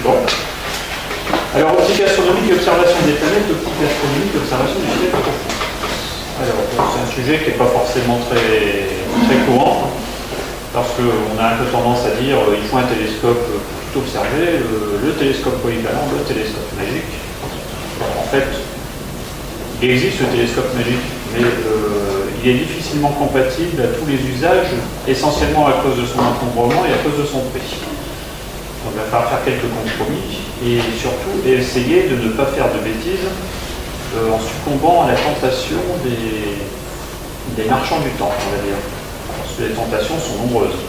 Bon. Alors, optique astronomique et observation des planètes, optique astronomique et observation du ciel profond. Alors, c'est un sujet qui n'est pas forcément très courant, parce qu'on a un peu tendance à dire il faut un télescope pour tout observer, le télescope polyvalent, le télescope magique. En fait, il existe le télescope magique, mais il est difficilement compatible à tous les usages, essentiellement à cause de son encombrement et à cause de son prix. Donc il va falloir faire quelques compromis et surtout essayer de ne pas faire de bêtises en succombant à la tentation des marchands du temps, on va dire. Parce que les tentations sont nombreuses.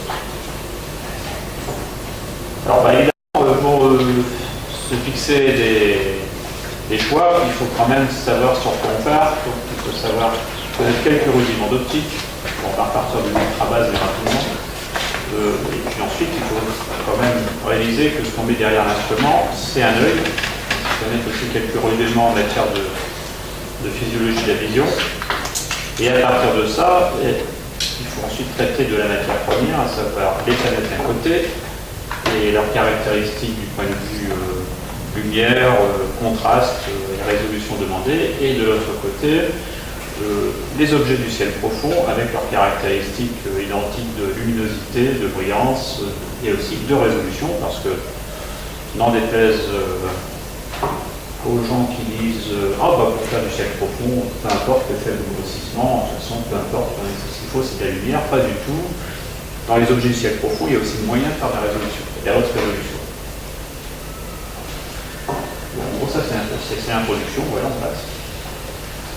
Alors évidemment, pour se fixer des choix, il faut quand même savoir sur quoi on part, il faut savoir connaître quelques rudiments d'optique, on va partir de l'ultra base mais rapidement. Et puis ensuite, il faut quand même réaliser que ce qu'on met derrière l'instrument, c'est un œil. Connaître aussi quelques rudiments en matière de physiologie de la vision. Et à partir de ça, il faut ensuite traiter de la matière première, à savoir les planètes d'un côté et leurs caractéristiques du point de vue lumière, contraste, résolution demandée, et de l'autre côté, les objets du ciel profond avec leurs caractéristiques identiques de luminosité, de brillance et aussi de résolution, parce que n'en déplaise aux gens qui disent pour faire du ciel profond, peu importe le faible grossissement, de toute façon, peu importe, ce qu'il faut c'est de la lumière, pas du tout. Dans les objets du ciel profond, il y a aussi moyen de faire de la résolution, de la haute résolution. Bon, ça c'est l'introduction, voilà, on passe.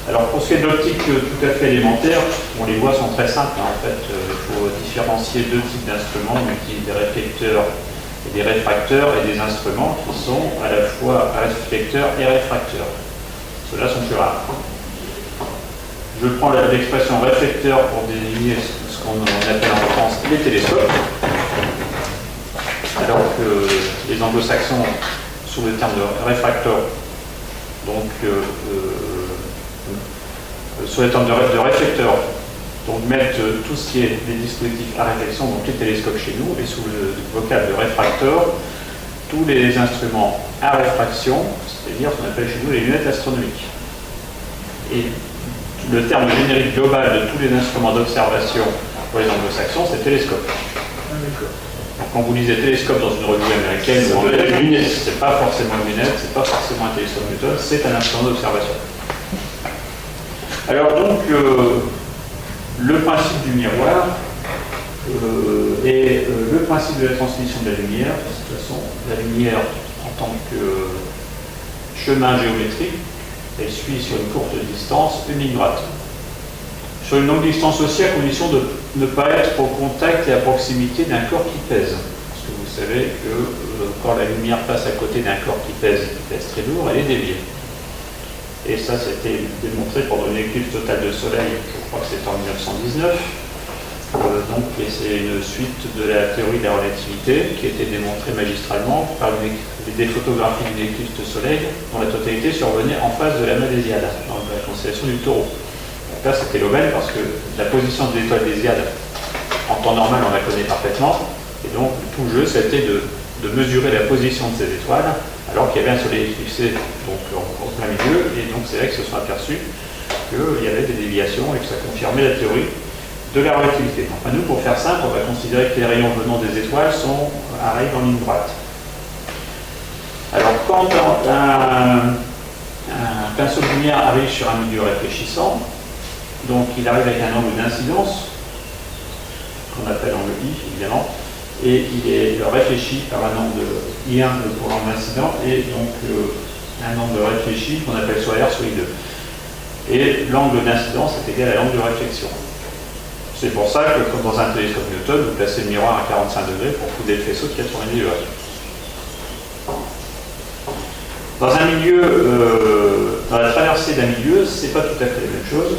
Alors pour ce qui est de l'optique tout à fait élémentaire, les voies sont très simples. En fait, il faut différencier deux types d'instruments, on utilise des réflecteurs et des réfracteurs, et des instruments qui sont à la fois réflecteurs et réfracteurs. Ceux-là sont plus rares. Je prends l'expression réflecteur pour désigner ce qu'on appelle en France les télescopes, alors que les anglo-saxons, sous le terme de réfracteur, donc sur les termes de réflecteur, donc mettre tout ce qui est des dispositifs à réflexion, donc les télescopes chez nous, et sous le vocable de réfracteur, tous les instruments à réfraction, c'est-à-dire ce qu'on appelle chez nous les lunettes astronomiques. Et le terme générique global de tous les instruments d'observation pour les anglo-saxons, c'est télescope. Donc quand vous lisez télescope dans une revue américaine, vous avez des lunettes, c'est pas forcément une lunette, c'est pas forcément un télescope Newton, c'est un instrument d'observation. Alors donc, le principe du miroir et le principe de la transmission de la lumière, de toute façon, la lumière en tant que chemin géométrique, elle suit sur une courte distance une ligne droite. Sur une longue distance aussi, à condition de ne pas être au contact et à proximité d'un corps qui pèse. Parce que vous savez que quand la lumière passe à côté d'un corps qui pèse très lourd, elle est déviée. Et ça, c'était démontré pendant une éclipse totale de soleil, je crois que c'était en 1919. C'est une suite de la théorie de la relativité qui a été démontrée magistralement par des photographies d'une éclipse de soleil dont la totalité survenait en face de la main d'Hésiade, dans la constellation du Taureau. Donc là, c'était l'aubaine parce que la position de l'étoile d'Hésiade, en temps normal, on la connaît parfaitement. Et donc, tout le jeu, c'était de mesurer la position de ces étoiles, alors qu'il y avait un soleil éclipsé donc, en plein milieu, et donc c'est là qu'ils se sont aperçus qu'il y avait des déviations et que ça confirmait la théorie de la relativité. Enfin, nous, pour faire simple, on va considérer que les rayons venant des étoiles arrivent en ligne droite. Alors, quand un pinceau de lumière arrive sur un milieu réfléchissant, donc il arrive avec un angle d'incidence, qu'on appelle angle I, évidemment, et il est réfléchi par un angle I1 pour l'angle incident, et donc un angle réfléchi qu'on appelle soit R soit I2. Et l'angle d'incidence est égal à l'angle de réflexion. C'est pour ça que, comme dans un télescope Newton, vous placez le miroir à 45 degrés pour couper le faisceau de 90 degrés. Dans un milieu, dans la traversée d'un milieu, c'est pas tout à fait la même chose.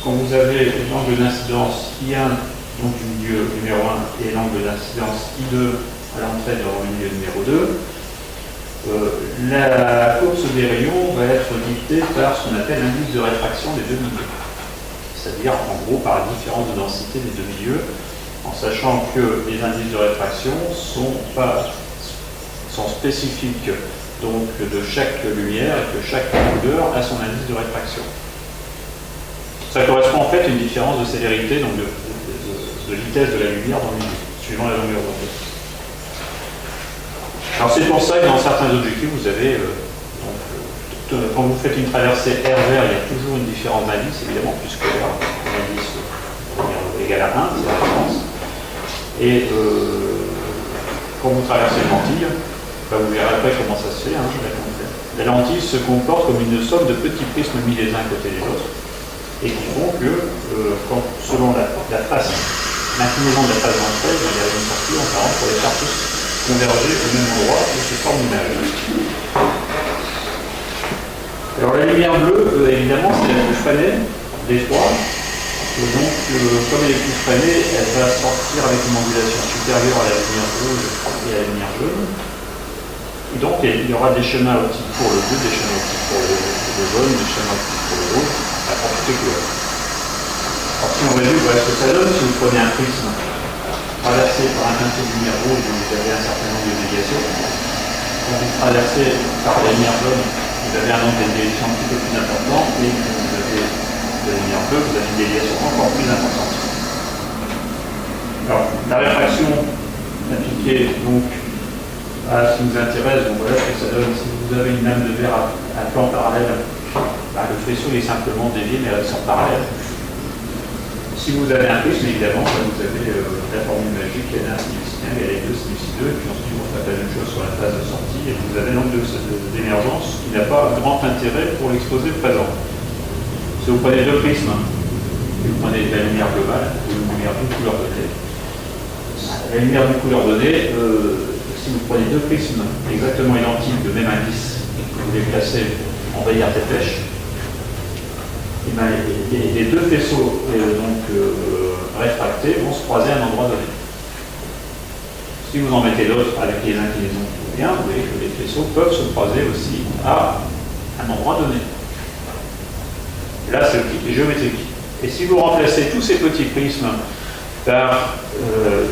Quand vous avez l'angle d'incidence I1, donc du milieu numéro 1, et l'angle d'incidence I2 à l'entrée dans le milieu numéro 2, la course des rayons va être dictée par ce qu'on appelle l'indice de réfraction des deux milieux. C'est-à-dire, en gros, par la différence de densité des deux milieux, en sachant que les indices de réfraction sont pas sont spécifiques donc, de chaque lumière et que chaque couleur a son indice de réfraction. Ça correspond en fait à une différence de célérité, donc de vitesse de la lumière dans le milieu, suivant la longueur d'onde. Alors c'est pour ça que dans certains objectifs, vous avez, quand vous faites une traversée R vert, il y a toujours une différence d'indice, évidemment, puisque l'indice est égal à 1, c'est la différence. Et quand vous traversez une lentille, vous verrez après comment ça se fait. La lentille se comporte comme une somme de petits prismes mis les uns à côté des autres, et qui font que, selon la face, l'inclinaison de la face d'entrée, il y a une sortie en parlant pour les faire tous converger au même endroit et se forme une image. Alors la lumière bleue, évidemment, c'est la plus freinée des trois. Et donc, comme elle est plus freinée, elle va sortir avec une ondulation supérieure à la lumière rouge et à la lumière jaune. Et donc, il y aura des chemins optiques pour le bleu, des chemins optiques pour le jaune, des chemins optiques pour le rouge, pour toutes les couleurs. Alors, si on résume, voilà ce que ça donne. Si vous prenez un prisme traversé par un pinceau de lumière rouge, vous avez un certain nombre de déviations. Quand vous traversez par la lumière jaune, vous avez un nombre de déviations un petit peu plus important, et quand vous avez de la lumière bleue, vous avez une déviation encore plus importante. Alors, la réfraction appliquée donc à ce qui nous intéresse, donc voilà ce que ça donne. Si vous avez une lame de verre à plan parallèle, le faisceau est simplement dévié, mais elles sont parallèles. Si vous avez un prisme, évidemment, vous avez la formule magique, N1 sinus 1 égale N2 sinus 2, et puis ensuite vous faites la même chose sur la phase de sortie, et vous avez l'angle d'émergence qui n'a pas grand intérêt pour l'exposé présent. Si vous prenez deux prismes, et vous prenez de la lumière globale, ou une lumière d'une couleur donnée, la lumière d'une couleur donnée, si vous prenez deux prismes exactement identiques de même indice, vous les placez en rayures dépêche, et les deux faisceaux réfractés vont se croiser à un endroit donné. Si vous en mettez d'autres avec les inclinaisons qui vont bien, vous voyez que les faisceaux peuvent se croiser aussi à un endroit donné. Là, c'est l'optique géométrique. Et si vous remplacez tous ces petits prismes par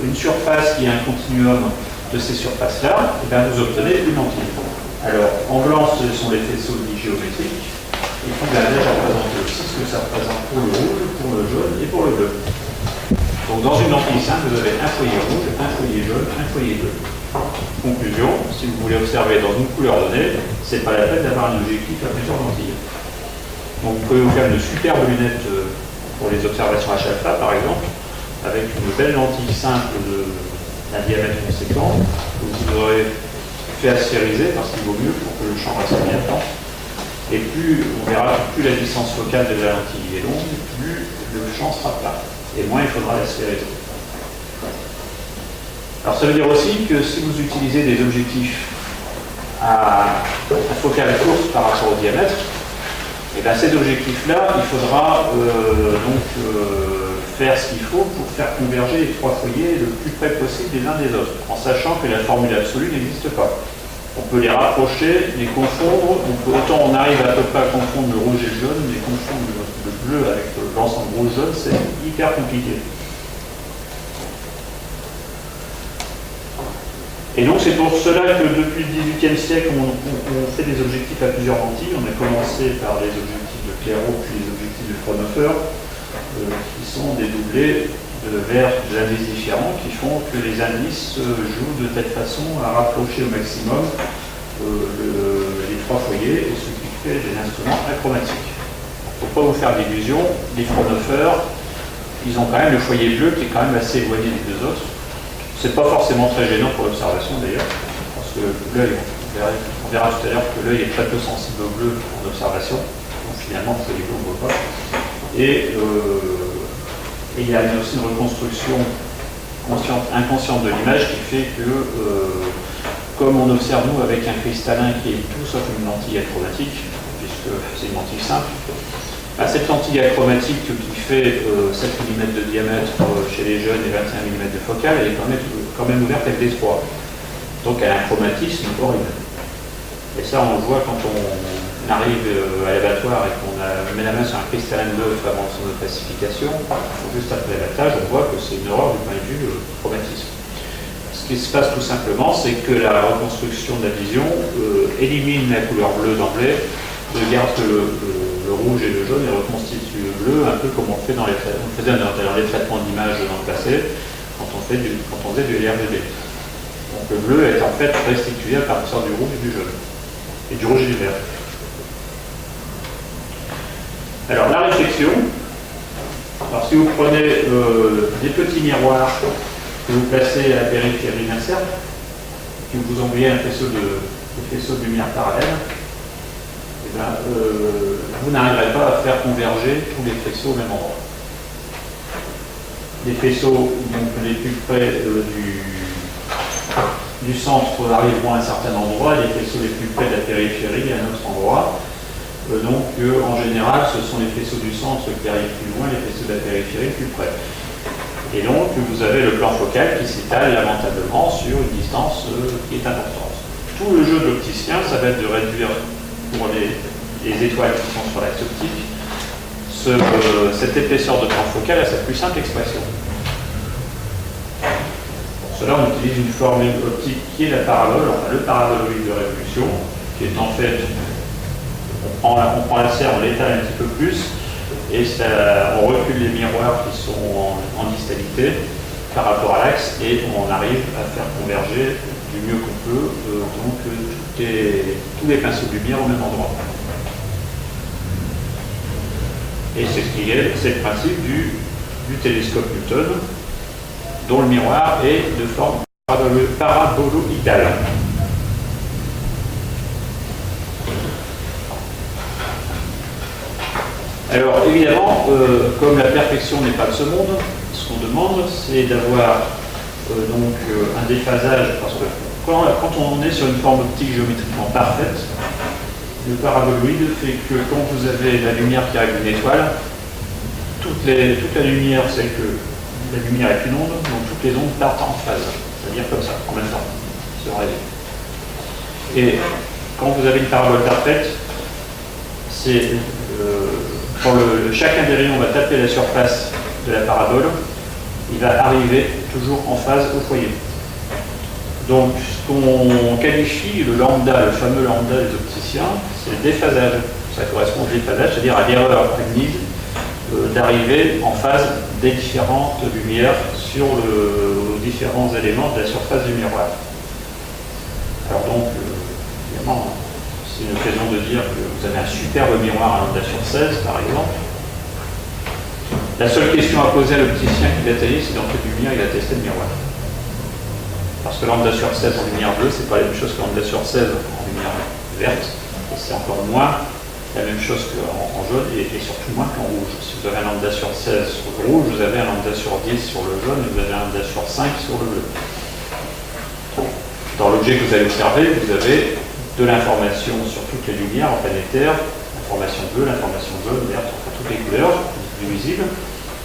une surface qui est un continuum de ces surfaces-là, vous obtenez une lentille. Alors, en blanc, ce sont les faisceaux dits géométriques. Et puis la neige représente aussi ce que ça représente pour le rouge, pour le jaune et pour le bleu. Donc dans une lentille simple, vous avez un foyer rouge, un foyer jaune, un foyer bleu. Conclusion, si vous voulez observer dans une couleur donnée, c'est pas la peine d'avoir un objectif à plusieurs lentilles. Donc vous pouvez vous faire une superbe lunette pour les observations à chaque fois, par exemple, avec une belle lentille simple d'un diamètre conséquent, que vous aurez fait asphériser parce qu'il vaut mieux pour que le champ reste bien temps. Et plus, on verra que plus la distance focale de la lentille est longue, plus le champ sera plat. Et moins il faudra l'asphériser. Alors ça veut dire aussi que si vous utilisez des objectifs à focale courte par rapport au diamètre, et bien ces objectifs-là, il faudra faire ce qu'il faut pour faire converger les trois foyers le plus près possible les uns des autres, en sachant que la formule absolue n'existe pas. On peut les rapprocher, les confondre, autant on arrive à peu près à confondre le rouge et le jaune, mais confondre le bleu avec l'ensemble rouge-jaune, c'est hyper compliqué. Et donc c'est pour cela que depuis le XVIIIe siècle, on fait des objectifs à plusieurs lentilles. On a commencé par les objectifs de Clairaut, puis les objectifs de Fraunhofer, qui sont dédoublés vers des indices différents qui font que les indices jouent de telle façon à rapprocher au maximum les trois foyers, et ce qui fait des instruments achromatiques. Pour ne pas vous faire d'illusions, les Fraunhofer, ils ont quand même le foyer bleu qui est quand même assez éloigné des deux autres. C'est pas forcément très gênant pour l'observation d'ailleurs, parce que l'œil, on verra tout à l'heure que l'œil est très peu sensible au bleu en observation, donc finalement le foyer bleu on ne voit pas. Et il y a aussi une reconstruction inconsciente de l'image qui fait que, comme on observe nous avec un cristallin qui est tout sauf une lentille achromatique, puisque c'est une lentille simple, cette lentille achromatique qui fait 7 mm de diamètre chez les jeunes et 21 mm de focale, elle est quand même ouverte avec des 3. Donc elle a un chromatisme horrible. Et ça on le voit quand on arrive à l'abattoir et qu'on met la main sur un cristallin d'œuf avant son opacification, juste après l'abattage, on voit que c'est une horreur du point de vue chromatisme. ce qui se passe tout simplement, c'est que la reconstruction de la vision élimine la couleur bleue d'emblée, ne garde que le rouge et le jaune et reconstitue le bleu, un peu comme on faisait dans les traitements d'image dans le passé, quand on faisait du RGB. Donc le bleu est en fait restitué à partir du rouge et du jaune, et du rouge et du vert. Alors la réflexion, alors si vous prenez des petits miroirs que vous placez à la périphérie d'un cercle, et que vous envoyez un faisceau de lumière parallèle, et bien, vous n'arriverez pas à faire converger tous les faisceaux au même endroit. Les faisceaux donc, les plus près du centre arriveront à un certain endroit, les faisceaux les plus près de la périphérie à un autre endroit. En général, ce sont les faisceaux du centre qui arrivent plus loin, les faisceaux de la périphérie plus près. Et donc, vous avez le plan focal qui s'étale lamentablement sur une distance qui est importante. Tout le jeu de l'opticien, ça va être de réduire pour les étoiles qui sont sur l'axe optique cette épaisseur de plan focal à sa plus simple expression. Pour cela, on utilise une formule optique qui est la parabole, enfin le paraboloïde de révolution, qui est en fait, on prend la serre, on l'étale un petit peu plus, et on recule les miroirs qui sont en distalité par rapport à l'axe, et on arrive à faire converger du mieux qu'on peut tous les pinceaux de lumière au même endroit. Et c'est le principe du télescope Newton, dont le miroir est de forme paraboloïdale. Alors évidemment, comme la perfection n'est pas de ce monde, ce qu'on demande, c'est d'avoir un déphasage, parce que quand on est sur une forme optique géométriquement parfaite, le paraboloïde fait que quand vous avez la lumière qui arrive d'une étoile, toute la lumière, c'est que la lumière est une onde, donc toutes les ondes partent en phase, c'est-à-dire comme ça, en même temps, se réveillent. Et quand vous avez une parabole parfaite, c'est quand chacun des rayons va taper la surface de la parabole, il va arriver toujours en phase au foyer. Donc, ce qu'on qualifie le lambda, le fameux lambda des opticiens, c'est le déphasage. Ça correspond au déphasage, c'est-à-dire à l'erreur admise d'arriver en phase des différentes lumières sur les différents éléments de la surface du miroir. Alors donc, évidemment, c'est une occasion de dire que vous avez un superbe miroir à lambda sur 16, par exemple. La seule question à poser à l'opticien qui l'a taillé, c'est dans quelle lumière il a testé le miroir. Parce que lambda sur 16 en lumière bleue, c'est pas la même chose que lambda sur 16 en lumière verte. Et c'est encore moins la même chose qu'en jaune et surtout moins qu'en rouge. Si vous avez un lambda sur 16 sur le rouge, vous avez un lambda sur 10 sur le jaune et vous avez un lambda sur 5 sur le bleu. Dans l'objet que vous allez observer, vous avez de l'information sur toutes les lumières en planétaire, l'information bleue, l'information jaune, verte, enfin toutes les couleurs visibles.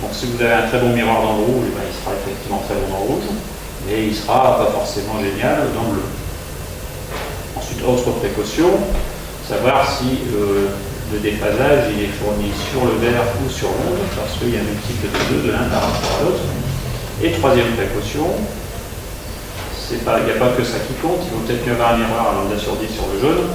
Donc si vous avez un très bon miroir dans le rouge, il sera effectivement très bon dans le rouge, mais il ne sera pas forcément génial dans le bleu. Ensuite, autre précaution, savoir si le déphasage il est fourni sur le vert ou sur l'onde, parce qu'il y a un multiple de 2 de l'un par rapport à l'autre. Et troisième précaution, il n'y a pas que ça qui compte, il faut peut-être mieux avoir un miroir à lambda sur 10 sur le jaune,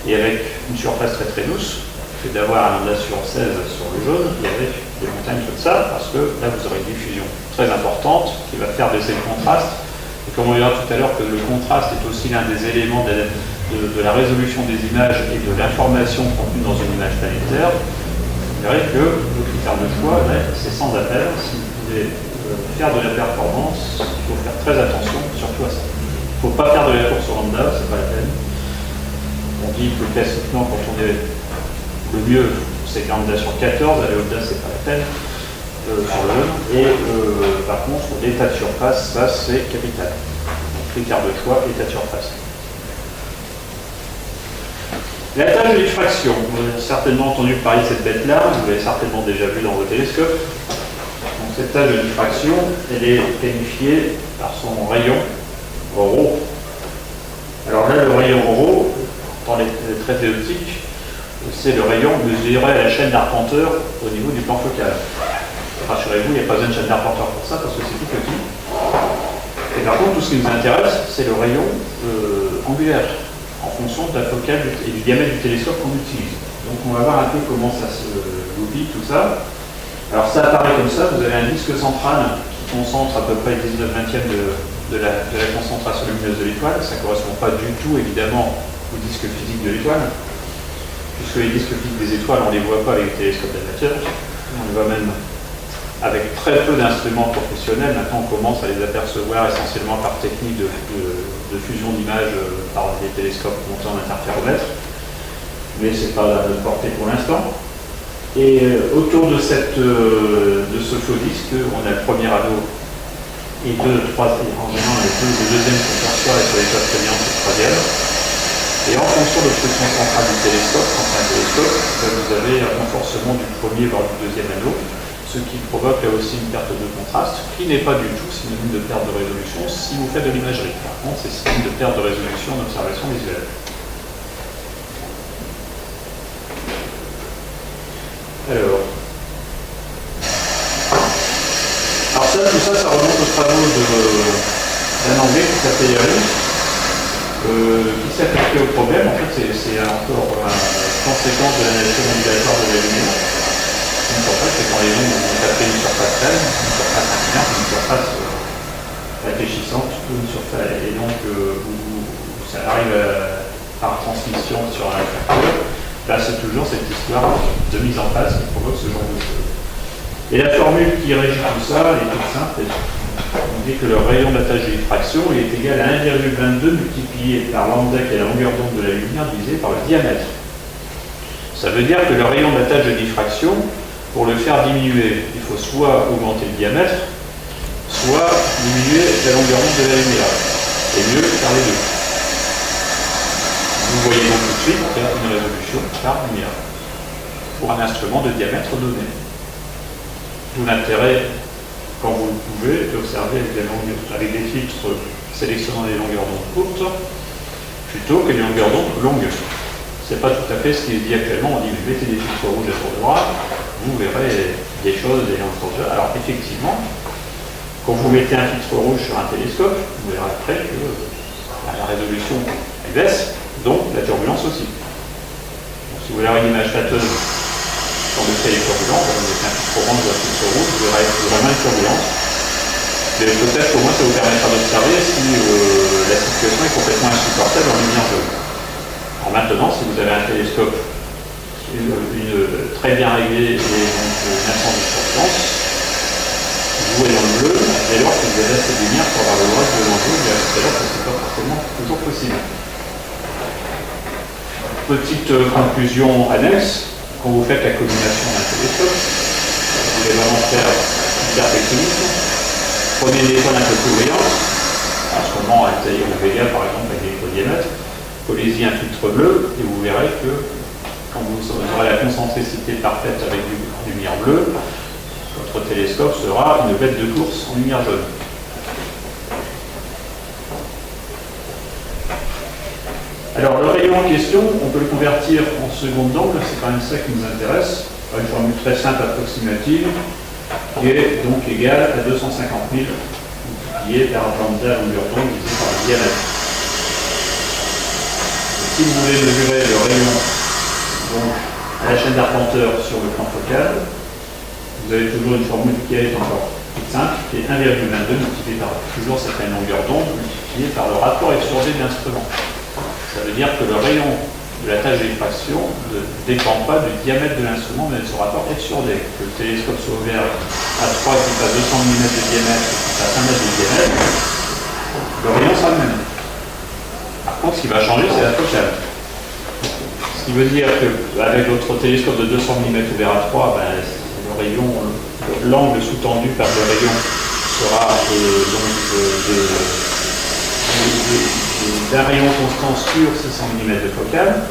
et avec une surface très très douce, que d'avoir un lambda sur 16 sur le jaune, et avec des montagnes comme ça, parce que là vous aurez une diffusion très importante qui va faire baisser le contraste. Et comme on verra tout à l'heure que le contraste est aussi l'un des éléments de la résolution des images et de l'information contenue dans une image planétaire, vous verrez que le critère de choix, c'est sans appel. Si vous voulez faire de la performance, il faut faire très attention surtout à ça. Il ne faut pas faire de la course sur lambda, c'est pas la peine. On dit que classiquement, quand on est le mieux, c'est lambda sur 14, aller au-delà, c'est pas la peine. Sur le jaune. Et par contre, l'état de surface, ça c'est capital. Donc, critère de choix, état de surface. La tâche de diffraction. Vous avez certainement entendu parler de cette bête-là, vous l'avez certainement déjà vu dans vos télescopes. Donc, cette tâche de diffraction, elle est qualifiée par son rayon ρ. Alors là, le rayon ρ, dans les traités optiques, c'est le rayon mesuré à la chaîne d'Arpenteur au niveau du plan focal. Rassurez-vous, il n'y a pas besoin de chaîne d'Arpenteur pour ça, parce que c'est tout petit. Et Et par contre, tout ce qui nous intéresse, c'est le rayon angulaire, en fonction de la focale et du diamètre du télescope qu'on utilise. Donc on va voir un peu comment ça se goupille, tout ça. Alors ça apparaît comme ça, vous avez un disque central qui concentre à peu près 19/20 de la concentration lumineuse de l'étoile. Ça ne correspond pas du tout, évidemment, au disque physique de l'étoile, puisque les disques physiques des étoiles, on ne les voit pas avec les télescopes amateur. On les voit même avec très peu d'instruments professionnels. Maintenant, on commence à les apercevoir essentiellement par technique de fusion d'images par des télescopes montés en interféromètre. Mais ce n'est pas à notre portée pour l'instant. Et autour de ce faux disque, on a le premier anneau et en général, le deuxième qu'on perçoit est sur l'étoile prégnante et le troisième. Et en fonction de l'obstruction centrale du télescope, quand c'est un télescope, vous avez un renforcement du premier voire du deuxième anneau, ce qui provoque là aussi une perte de contraste, qui n'est pas du tout synonyme de perte de résolution si vous faites de l'imagerie. Par contre, c'est synonyme de perte de résolution d'observation visuelle. Alors tout ça, ça remonte aux travaux d'un Anglais qui s'appelle Eric, qui s'est attaqué au problème. En fait, c'est encore une conséquence de la nature ondulatoire de la lumière. Donc en fait, c'est quand les ondes vont taper une surface pleine, une surface inclinante, une surface réfléchissante, une surface, et donc ça arrive par transmission sur un réfracteur. Là, c'est toujours cette histoire de mise en place qui provoque ce genre de choses. Et la formule qui régit tout ça est toute simple. On dit que le rayon d'attache de diffraction est égal à 1,22 multiplié par lambda qui est la longueur d'onde de la lumière divisé par le diamètre. Ça veut dire que le rayon d'attache de diffraction, pour le faire diminuer, il faut soit augmenter le diamètre, soit diminuer la longueur d'onde de la lumière. Et mieux faire les deux. Vous voyez donc tout de suite une résolution par lumière pour un instrument de diamètre donné. D'où l'intérêt, quand vous le pouvez, d'observer avec des filtres sélectionnant des longueurs d'onde courtes plutôt que des longueurs d'onde longues. Ce n'est pas tout à fait ce qui est dit actuellement. On dit vous mettez des filtres rouges à tour de bras, vous verrez des choses, des longueurs. Alors effectivement, quand vous mettez un filtre rouge sur un télescope, vous verrez après que la résolution elle baisse, donc la turbulence aussi. Donc, si vous voulez avoir une image flatteuse, quand le ciel est turbulent, vous mettez un filtre orange ou un filtre rouge, vous verrez moins de turbulence. Mais peut-être qu'au moins ça vous permettra d'observer si la situation est complètement insupportable en lumière jaune. Alors maintenant, si vous avez un télescope très bien réglé et donc une absence de turbulence, vous voyez dans le bleu, dès lors que vous avez assez de lumière pour avoir le droit de l'enjeu, mais dès lors que ce n'est pas forcément toujours possible. Petite conclusion annexe. Quand vous faites la combinaison d'un télescope, vous voulez vraiment faire du perfectionnisme, prenez une étoile un peu plus brillante, en ce moment Altaïr ou Vega par exemple avec l'électrodiamètre, collez-y un filtre bleu et vous verrez que quand vous aurez la concentricité parfaite avec du lumière bleue, votre télescope sera une bête de course en lumière jaune. Alors, le rayon en question, on peut le convertir en seconde d'angle, c'est quand même ça qui nous intéresse, par une formule très simple approximative, qui est donc égale à 250 000, multiplié par lambda longueur d'onde divisé par le diamètre. Et si vous voulez mesurer le rayon donc, à la chaîne d'Arpenteur sur le plan focal, vous avez toujours une formule qui est encore toute simple, qui est 1,22 multiplié par toujours cette même longueur d'onde, multiplié par le rapport exurgé de l'instrument. Ça veut dire que le rayon de la tâche de diffraction ne dépend pas du diamètre de l'instrument, mais de son rapport exurdé. Que le télescope soit ouvert à 3 qui fasse 200 mm de diamètre et qui fasse 1 mètre de diamètre, le rayon sera le même. Par contre, ce qui va changer, c'est la focale. Ce qui veut dire qu'avec votre télescope de 200 mm ouvert à 3, ben, le rayon, l'angle sous-tendu par le rayon sera d'un rayon constant sur 600 mm de focale,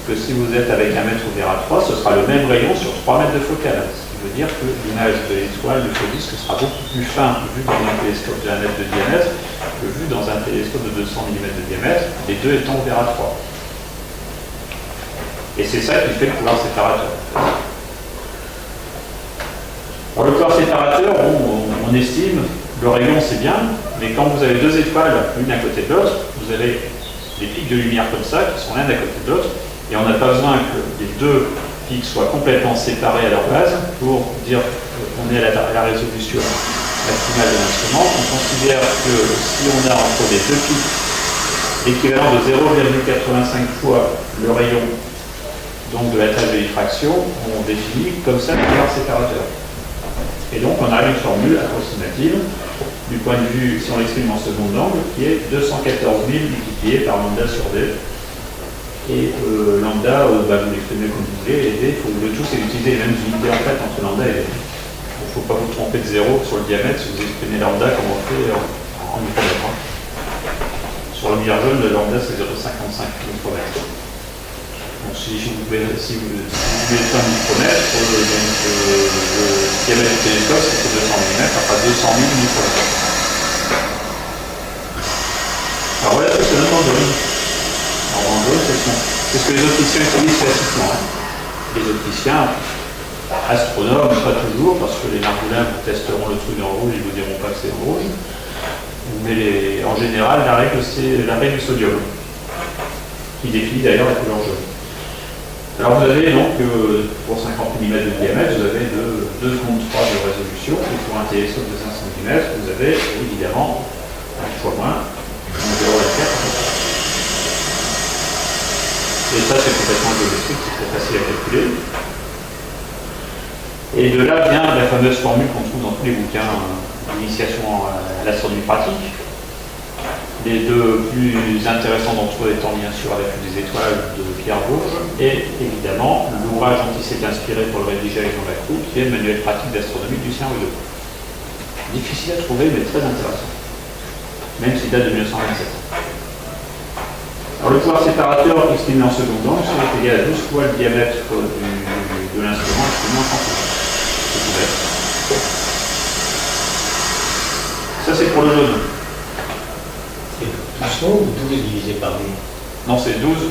que si vous êtes avec un mètre ouvert à 3, ce sera le même rayon sur 3 mètres de focale. Ce qui veut dire que l'image de l'étoile, du faux disque, sera beaucoup plus fin vu dans un télescope de 1 mètre de diamètre que vu dans un télescope de 200 mm de diamètre, les deux étant ouverts à 3. Et c'est ça qui fait le pouvoir séparateur. Alors, le pouvoir séparateur, on estime, le rayon c'est bien, Mais quand vous avez deux étoiles, l'une à côté de l'autre, vous avez des pics de lumière comme ça, qui sont l'un à côté de l'autre, et on n'a pas besoin que les deux pics soient complètement séparés à leur base pour dire qu'on est à la résolution maximale de l'instrument. On considère que si on a entre les deux pics l'équivalent de 0,85 fois le rayon donc de la tâche de diffraction, on définit comme ça l'écart séparateur. Et donc on a une formule approximative du point de vue, si on l'exprime en seconde angle, qui est 214 000 multiplié par lambda sur d. Et lambda, vous l'exprimez comme vous voulez, et d, le tout c'est d'utiliser les mêmes unités en fait entre lambda et d. Il ne faut pas vous tromper de zéro sur le diamètre si vous exprimez lambda comme on fait en micromètre. Sur le milliard jaune, le lambda c'est 0,55 micromètre. Donc si vous voulez faire un micromètre, le diamètre du télescope c'est 200 mm, enfin 200 000 micromètres. Alors voilà ce que c'est notre jaune. Alors en jaune, c'est ce que les opticiens utilisent classiquement. Les opticiens, astronomes, pas toujours, parce que les margoulins vous testeront le truc en rouge, ils ne vous diront pas que c'est en rouge. Mais en général, la règle c'est la règle du sodium, qui définit d'ailleurs la couleur jaune. Alors vous avez donc, pour 50 mm de diamètre, vous avez 2,3 de résolution, et pour un télescope de 5 cm, vous avez évidemment un fois moins, 0,4. Et ça c'est complètement géométrique, c'est très facile à calculer. Et de là vient la fameuse formule qu'on trouve dans tous les bouquins d'initiation à l'astronomie pratique. Les deux plus intéressants d'entre eux étant bien sûr avec des étoiles de Pierre Bourges et évidemment l'ouvrage dont il s'est inspiré pour le rédiger avec Jean Lacroix, qui est le manuel pratique d'astronomie du Lucien Rudeau. Difficile à trouver mais très intéressant, même s'il date de 1927. Alors le pouvoir séparateur exprimé en second angle est égal à 12 fois le diamètre de l'instrument exprimé en centimètres. Ça c'est pour le jaune. C'est 12 ou 12 divisé par D? Non, c'est 12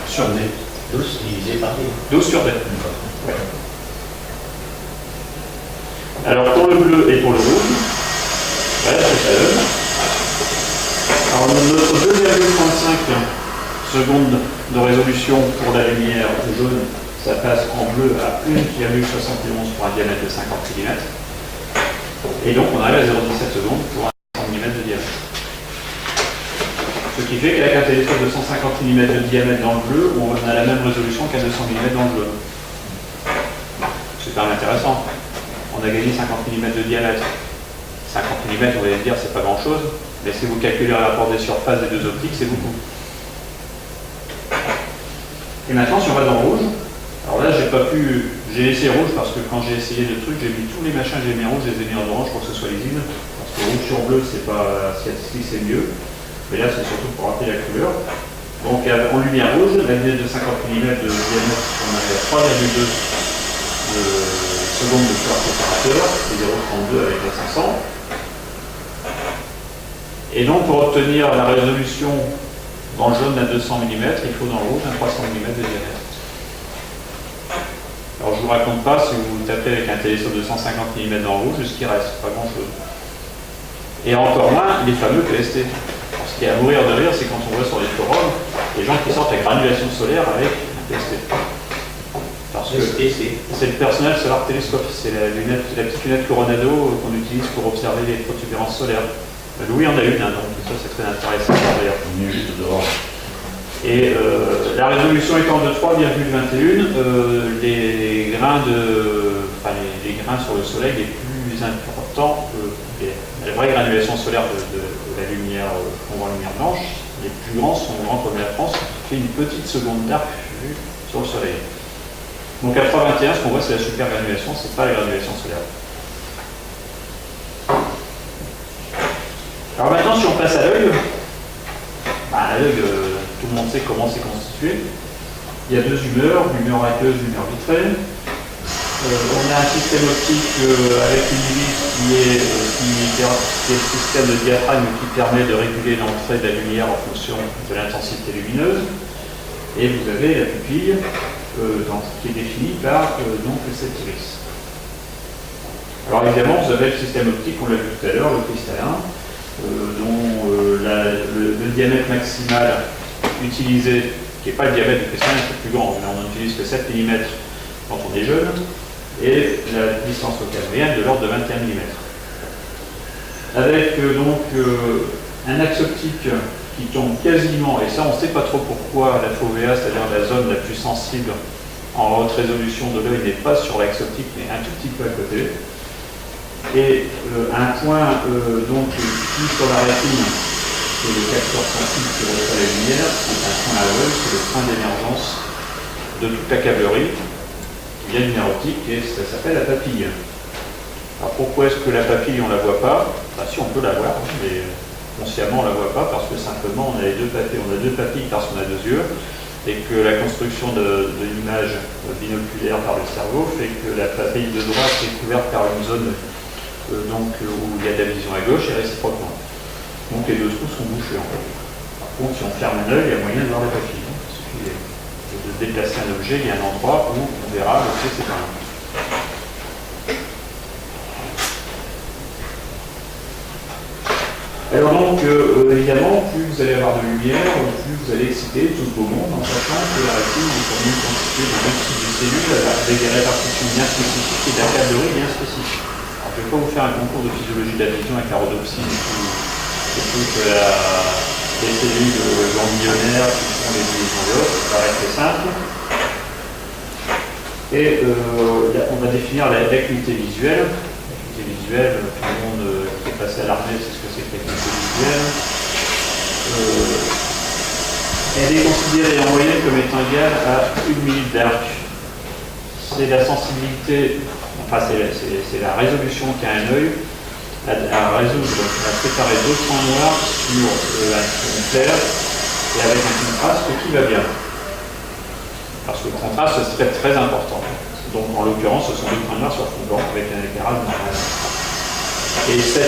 sur D. 12 divisé par D. 12 sur D. Ouais. Alors pour le bleu et pour le rouge, voilà ce que ça donne. Alors notre 2,35 secondes de résolution pour la lumière jaune, ça passe en bleu à 1,71 pour un diamètre de 50 mm. Et donc on arrive à 0,17 secondes pour un 100 mm de diamètre. Ce qui fait qu'avec un télescope de 150 mm de diamètre dans le bleu, on a la même résolution qu'à 200 mm dans le bleu. C'est quand même intéressant. On a gagné 50 mm de diamètre. 50 mm, on va dire, c'est pas grand chose, mais si vous calculez le rapport des surfaces des deux optiques, c'est beaucoup. Et maintenant, si on va dans le rouge, alors là, j'ai laissé rouge parce que quand j'ai essayé le truc, j'ai mis tous les machins que j'ai mis en rouge, je les ai mis en orange pour que ce soit lisible. Parce que rouge sur bleu, c'est pas statistique, c'est mieux. Mais là, c'est surtout pour rappeler la couleur. Donc, en lumière rouge, la lunette de 50 mm de diamètre, on avait à 3,2 secondes de pouvoir séparateur, et 0,32 avec la 500. Et donc, pour obtenir la résolution dans le jaune à 200 mm, il faut dans le rouge un 300 mm de diamètre. Alors, je ne vous raconte pas, si vous tapez avec un télescope de 150 mm dans le rouge, ce qui reste, pas grand-chose. Et encore moins les fameux PST. Ce qui est à mourir de rire, c'est quand on voit sur les forums les gens qui sortent la granulation solaire avec un PST. Parce que c'est le Personal Solar Telescope, c'est la petite lunette Coronado qu'on utilise pour observer les protubérances solaires. Louis en a une, hein, donc ça c'est très intéressant d'ailleurs. Et la résolution étant de 3,21, les grains sur le soleil les plus importants, la vraie granulation solaire de la lumière qu'on voit en lumière blanche, les plus grands sont grands comme la France, qui fait une petite seconde d'arc vue sur le soleil. Donc à 3,21, ce qu'on voit c'est la super granulation, c'est pas la granulation solaire. Alors maintenant, si on passe à l'œil, l'œil, tout le monde sait comment c'est constitué. Il y a deux humeurs, l'humeur aqueuse, l'humeur vitrée. On a un système optique avec une hélice qui est le système de diaphragme qui permet de réguler l'entrée de la lumière en fonction de l'intensité lumineuse. Et vous avez la pupille qui est définie par donc cette iris. Alors évidemment, vous avez le système optique, on l'a vu tout à l'heure, le cristallin. dont le diamètre maximal utilisé, qui n'est pas le diamètre du cristallin, c'est plus grand, mais on n'utilise que 7 mm quand on est jeune, et la distance focale moyenne de l'ordre de 21 mm. Avec un axe optique qui tombe quasiment, et ça on ne sait pas trop pourquoi, la fovea, c'est-à-dire la zone la plus sensible en haute résolution de l'œil, n'est pas sur l'axe optique, mais un tout petit peu à côté. Et un point qui sur la rétine, c'est le capteur sensible qui reçoit la lumière, c'est un point à l'œil, c'est le point d'émergence de toute la câblerie, qui vient du nerf optique, et ça s'appelle la papille. Alors pourquoi est-ce que la papille on ne la voit pas? Si, on peut la voir, mais consciemment on ne la voit pas, parce que simplement on a deux papilles parce qu'on a deux yeux, et que la construction de l'image binoculaire par le cerveau fait que la papille de droite est couverte par une zone où il y a de la vision à gauche et réciproquement. Donc les deux trous sont bouchés en fait. Par contre, si on ferme un œil, il y a moyen de voir la papille. Il suffit de déplacer un objet, il y a un endroit où on verra l'objet séparé. Alors évidemment, plus vous allez avoir de lumière, plus vous allez exciter tout le beau monde, en sachant que la rétine est formée constituée de deux types de cellules avec des répartitions bien spécifiques et d'acablerie bien spécifiques. Alors, je ne vais pas vous faire un concours de physiologie de la vision avec la rhodopsine et toutes les cellules ganglionnaires qui font les liaisons d'os, ça paraît très simple. Et on va définir l'acuité visuelle. L'acuité visuelle, tout le monde qui est passé à l'armée, c'est ce que c'est que l'acuité visuelle. Elle est considérée en moyenne comme étant égale à 1 minute d'arc. C'est la sensibilité, enfin c'est la résolution qu'a un œil à résoudre, à séparer deux points noirs sur un fond clair et avec un contraste qui va bien. Parce que le contraste serait très important. Donc en l'occurrence, ce sont deux points noirs sur fond blanc avec un éclairage normal. Et ce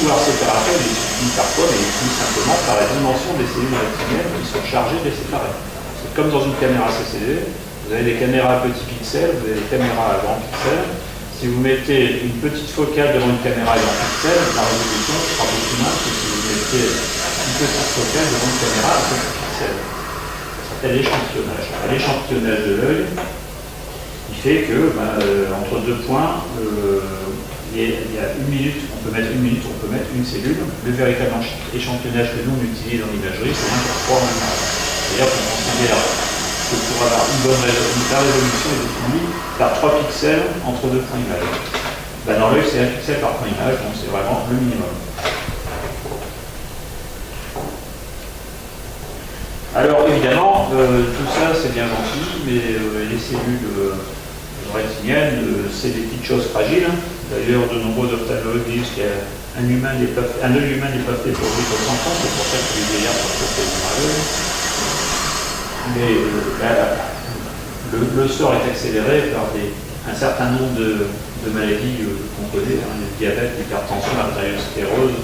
pouvoir séparateur il suffit parfois, mais il suffit simplement par la dimension des cellules rétiniennes qui sont chargées de les séparer. C'est comme dans une caméra CCD, vous avez des caméras à petits pixels, vous avez des caméras à grands pixels. Si vous mettez une petite focale devant une caméra à grands pixels, la résolution sera beaucoup moins que si vous mettez une petite focale devant une caméra à petits pixels. Ça s'appelle l'échantillonnage. L'échantillonnage de l'œil, il fait que entre deux points, il y a 1 minute, on peut mettre 1 minute, on peut mettre une cellule. Le véritable échantillonnage que nous on utilise en imagerie, c'est 1/3 en image. C'est-à-dire qu'on considère que pour avoir la résolution est définie par 3 pixels entre deux points image. Dans l'œil, c'est 1 pixel par point image, donc c'est vraiment le minimum. Alors évidemment, tout ça c'est bien gentil, mais les cellules rétiniennes, c'est des petites choses fragiles. D'ailleurs, de nombreux ophtalmologues disent qu'un œil humain n'est pas fait pour vivre 100 ans, c'est pour ça que les vieillards sont faits à l'œil. Mais le sort est accéléré par un certain nombre de maladies qu'on connaît, le diabète, l'hypertension, l'artériosclérose,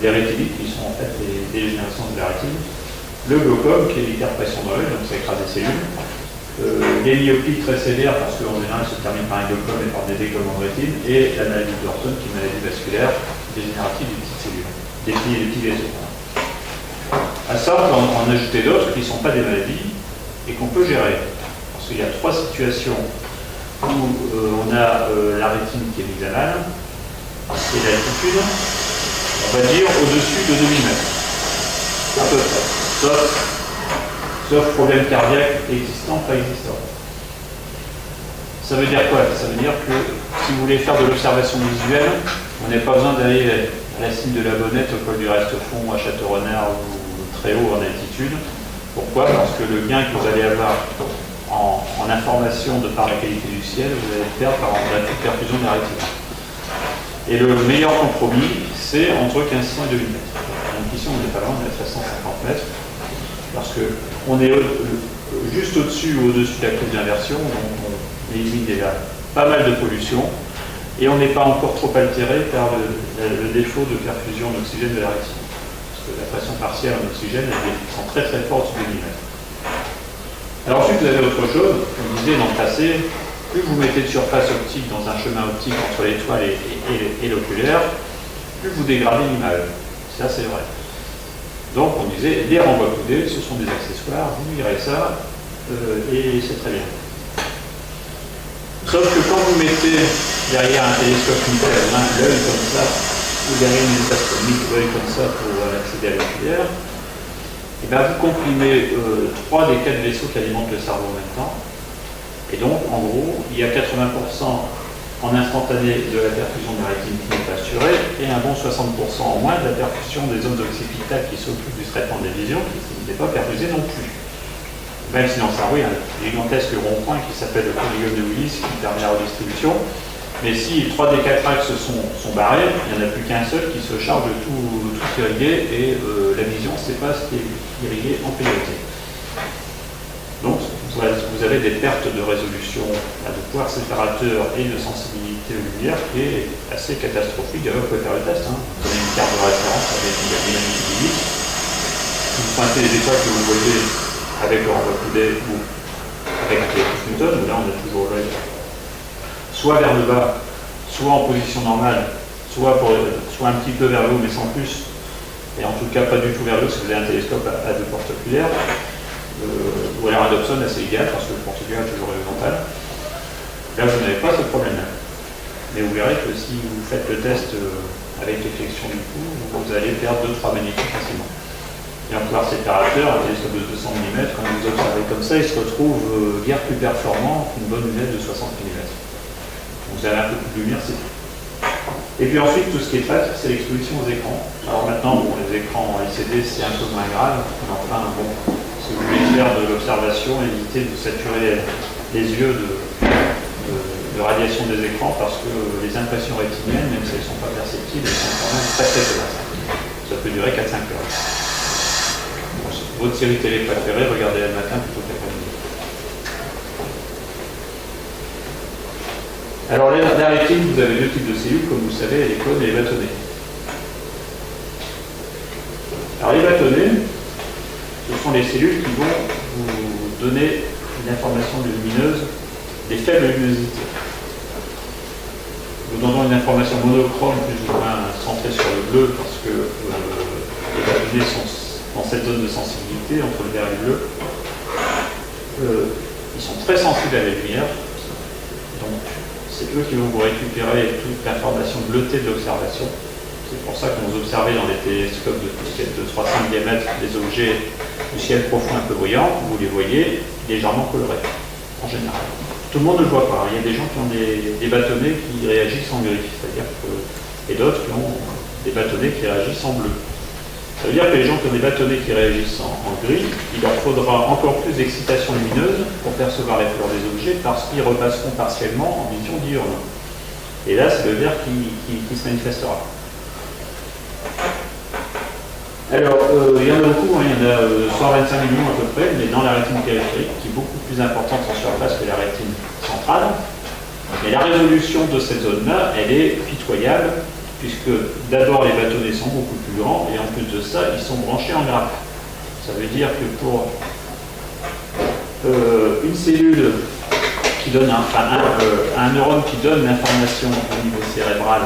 les rétinites, qui sont en fait des dégénérations de la rétine, le glaucome, qui est l'hyperpression dans l'œil, donc ça écrase les cellules, les myopies très sévères, parce qu'en général se terminent par un glaucome et par des décollements de rétine, et la maladie de Thornton, qui est une maladie vasculaire dégénérative des petites cellules, des petits vaisseaux. À ça, on peut en ajouter d'autres qui ne sont pas des maladies et qu'on peut gérer. Parce qu'il y a 3 situations où on a la rétine qui est mise à mal, et l'altitude, on va dire au-dessus de 2000 mètres. À peu près. Sauf problème cardiaque existant, pas existant. Ça veut dire quoi? Ça veut dire que si vous voulez faire de l'observation visuelle, on n'a pas besoin d'aller à la cime de la Bonnette, au col du Restefond, à Château-Renard ou très haut en altitude. Pourquoi? Parce que le gain que vous allez avoir en information de par la qualité du ciel, vous allez le perdre par la perfusion de la rétine. Et le meilleur compromis, c'est entre 1500 et 2000 mètres. Donc ici, on n'est pas loin d'être à 150 mètres. Parce qu'on est juste au-dessus ou au-dessus de la courbe d'inversion, donc on élimine déjà pas mal de pollution, et on n'est pas encore trop altéré par le défaut de perfusion d'oxygène de la rétine. Parce que la pression partielle en oxygène, elle descend très très fort au-dessus des 1000 mètres. Alors ensuite, vous avez autre chose, comme je disais dans le passé, plus vous mettez de surface optique dans un chemin optique entre l'étoile et l'oculaire, plus vous dégradez l'image. Ça, c'est vrai. Donc, on disait, les renvois coudés, ce sont des accessoires, vous lirez ça, et c'est très bien. Sauf que quand vous mettez derrière un télescope Nickel l'œil comme ça, ou derrière une lunette astronomique, l'œil comme ça pour accéder à l'oculaire, et bien vous comprimez 3 des 4 vaisseaux qui alimentent le cerveau en même temps. Et donc, en gros, il y a 80% en instantané de la perfusion de la rétine qui n'est pas assurée, et un bon 60% en moins de la perfusion des zones occipitales qui s'occupent du traitement des visions, qui n'est pas perfusée non plus. Même si dans le cerveau, il y a un gigantesque rond-point qui s'appelle le polygone de Willis, qui permet la redistribution. Mais si 3 des 4 axes sont barrés, il n'y en a plus qu'un seul qui se charge de tout irriguer, et la vision, c'est pas ce qui est irrigué en priorité. Donc, vous avez des pertes de résolution, de pouvoir séparateur et de sensibilité aux lumières qui est assez catastrophique. D'ailleurs, vous pouvez faire le test. Vous prenez une carte de référence avec une dynamique du lit. Vous pointez les étoiles que vous voyez avec le renvoi coudé ou avec un télescope Newton, où là on a toujours l'œil soit vers le bas, soit en position normale, soit un petit peu vers le haut mais sans plus, et en tout cas pas du tout vers le haut si vous avez un télescope à 2 portes oculaires, ou alors un Dobson assez égal parce que le porte oculaire est toujours horizontal. Là vous n'avez pas ce problème-là. Mais vous verrez que si vous faites le test avec les flexions du cou, vous allez perdre 2-3 magnétiques facilement. Et un pouvoir séparateur, un télescope de 200 mm, quand vous observez comme ça, il se retrouve guère plus performant qu'une bonne lunette de 60 mm. Donc vous avez un peu plus de lumière, c'est tout. Et puis ensuite, tout ce qui est traite, c'est l'exposition aux écrans. Alors maintenant, bon, les écrans LCD, c'est un peu moins grave, mais enfin, bon, si vous voulez faire de l'observation, évitez de saturer les yeux de radiation des écrans, parce que les impressions rétiniennes, même si elles ne sont pas perceptibles, elles sont quand même très tenaces. Ça peut durer 4-5 heures. Votre série télé préférée, regardez-la le matin plutôt que l'après-midi. Alors, la rétine, vous avez 2 types de cellules, comme vous le savez, les cônes et les bâtonnets. Alors, les bâtonnets, ce sont les cellules qui vont vous donner une information lumineuse des faibles luminosités. Nous donnons une information monochrome, plus ou moins centrée sur le bleu, parce que les bâtonnets sont dans cette zone de sensibilité entre le vert et le bleu. Ils sont très sensibles à la lumière, donc c'est eux qui vont vous récupérer toute l'information bleutée de l'observation. C'est pour ça que vous observez dans les télescopes de 300 diamètres des objets du ciel profond un peu brillant, vous les voyez légèrement colorés, en général. Tout le monde ne le voit pas. Il y a des gens qui ont des bâtonnets qui réagissent en gris, c'est-à-dire et d'autres qui ont des bâtonnets qui réagissent en bleu. Ça veut dire que les gens qui ont des bâtonnets qui réagissent en gris, il leur faudra encore plus d'excitation lumineuse pour percevoir les couleurs des objets parce qu'ils repasseront partiellement en vision diurne. Et là, c'est le vert qui se manifestera. Alors, il y en a beaucoup, il y en a 125 millions à peu près, mais dans la rétine périphérique, qui est beaucoup plus importante en surface que la rétine centrale. Et la résolution de cette zone-là, elle est pitoyable, puisque d'abord les bâtonnets sont beaucoup plus grands, et en plus de ça, ils sont branchés en grappe. Ça veut dire que pour une cellule qui donne, un neurone qui donne l'information au niveau cérébral,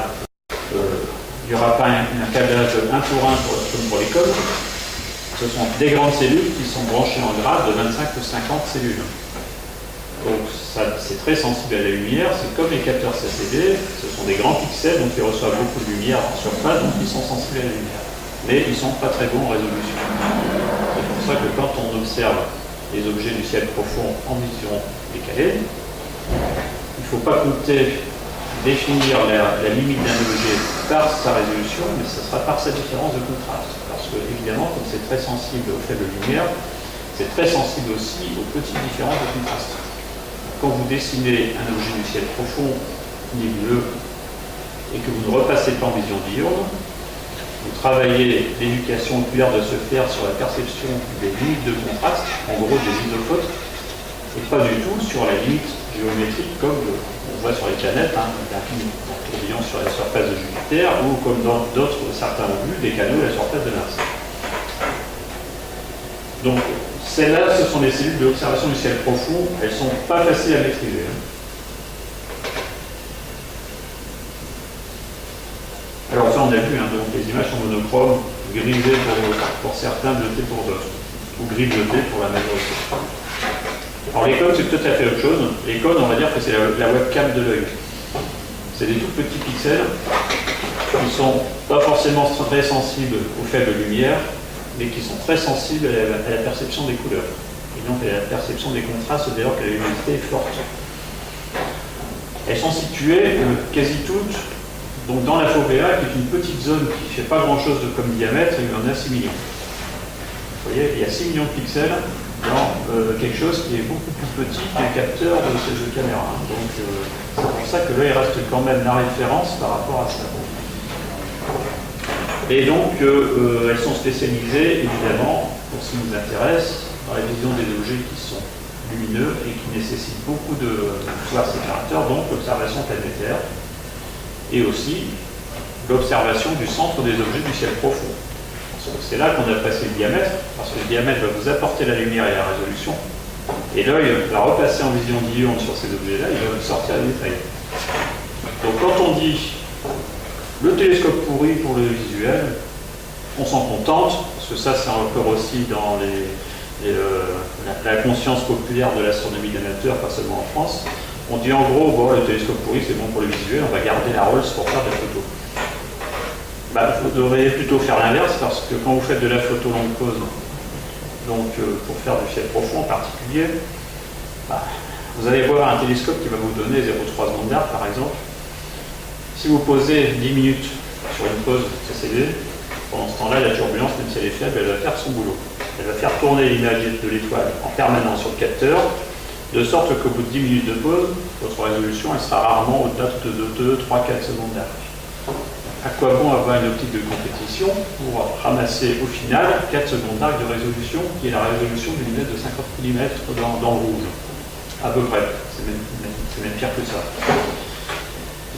il n'y aura pas un câblage 1 pour 1 comme pour les codes. Ce sont des grandes cellules qui sont branchées en grappe de 25 ou 50 cellules. Donc c'est très sensible à la lumière, c'est comme les capteurs CCD, ce sont des grands pixels, donc ils reçoivent beaucoup de lumière en surface, donc ils sont sensibles à la lumière. Mais ils ne sont pas très bons en résolution. C'est pour ça que quand on observe les objets du ciel profond en vision décalée, il ne faut pas compter définir la limite d'un objet par sa résolution, mais ce sera par sa différence de contraste. Parce que, évidemment, comme c'est très sensible aux faibles lumières, c'est très sensible aussi aux petites différences de contraste. Quand vous dessinez un objet du ciel profond, nébuleux, et que vous ne repassez pas en vision diurne, vous travaillez l'éducation oculaire de se faire sur la perception des limites de contraste, en gros des isototes, et pas du tout sur la limite géométrique comme on voit sur les planètes, un tourbillon sur la surface de Jupiter, ou comme dans d'autres, certains ont vu, des canaux à la surface de Mars. Donc, celles-là, ce sont des cellules de l'observation du ciel profond, elles ne sont pas faciles à maîtriser. Alors ça, on a vu, hein, donc les images sont monochromes, grisées pour certains, bleutées pour d'autres, ou gris bleuté pour la majorité. Alors l'icône, c'est tout à fait autre chose. L'icône, on va dire que c'est la webcam de l'œil. C'est des tout petits pixels qui sont pas forcément très sensibles aux faibles lumières, mais qui sont très sensibles à la perception des couleurs. Et donc à la perception des contrastes dès lors que la luminosité est forte. Elles sont situées quasi toutes donc dans la fovea, qui est une petite zone qui ne fait pas grand-chose comme diamètre, il y en a 6 millions. Vous voyez, il y a 6 millions de pixels dans quelque chose qui est beaucoup plus petit que les capteurs de ces deux caméras. Donc c'est pour ça que l'œil reste quand même la référence par rapport à ça. Et donc elles sont spécialisées évidemment, pour ce qui nous intéresse, dans la vision des objets qui sont lumineux et qui nécessitent beaucoup de pouvoirs séparateurs, donc l'observation planétaire et aussi l'observation du centre des objets du ciel profond. C'est là qu'on apprécie le diamètre, parce que le diamètre va vous apporter la lumière et la résolution, et l'œil va repasser en vision diurne sur ces objets-là, il va vous sortir les détails. Donc quand on dit le télescope pourri pour le visuel, on s'en contente, parce que ça c'est encore aussi dans la conscience populaire de l'astronomie d'amateur, pas seulement en France. On dit en gros, bon, le télescope pourri c'est bon pour le visuel, on va garder la Rolls pour faire de la photo. Vous devriez plutôt faire l'inverse, parce que quand vous faites de la photo longue pause, donc pour faire du ciel profond en particulier, vous allez voir un télescope qui va vous donner 0,3 secondes d'arc par exemple. Si vous posez 10 minutes sur une pause CCD, pendant ce temps-là, la turbulence, même si elle est faible, elle va faire son boulot. Elle va faire tourner l'image de l'étoile en permanence sur le capteur, de sorte qu'au bout de 10 minutes de pause, votre résolution elle sera rarement au-delà de 2, 3, 4 secondes d'arc. À quoi bon avoir une optique de compétition pour ramasser au final 4 secondes d'arc de résolution, qui est la résolution d'une lunette de 50 mm dans le rouge, à peu près. C'est même pire que ça.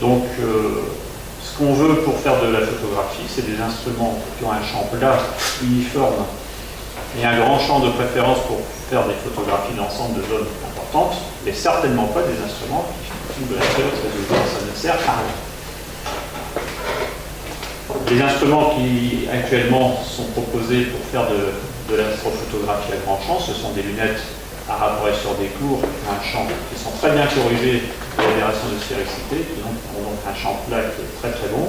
Donc, ce qu'on veut pour faire de la photographie, c'est des instruments qui ont un champ plat, uniforme, et un grand champ de préférence pour faire des photographies d'ensemble de zones importantes, mais certainement pas des instruments qui font de la très haute résolution, ça ne sert à rien. Les instruments qui actuellement sont proposés pour faire de l'astrophotographie à grand champ, ce sont des lunettes à rapprocher sur des cours, un champ qui sont très bien corrigés pour l'aberration de spéricité, qui ont donc un champ plat qui est très très bon.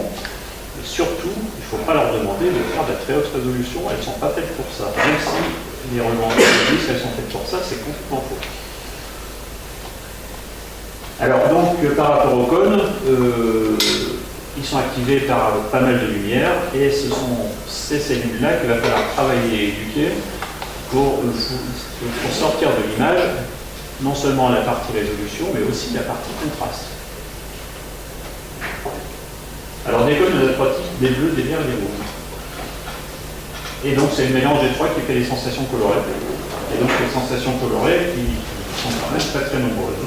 Et surtout, il ne faut pas leur demander de faire de la très haute résolution, elles ne sont pas faites pour ça. Même si les revendications disent qu'elles sont faites pour ça, c'est complètement faux. Alors donc, par rapport aux cônes, ils sont activés par pas mal de lumière, et ce sont ces cellules-là qu'il va falloir travailler et éduquer pour sortir de l'image non seulement la partie résolution, mais aussi la partie contraste. Alors des cônes, on a trois types, des bleus, des verts et des rouges. Et donc c'est le mélange des trois qui fait les sensations colorées. Et donc les sensations colorées qui sont quand même très très nombreuses.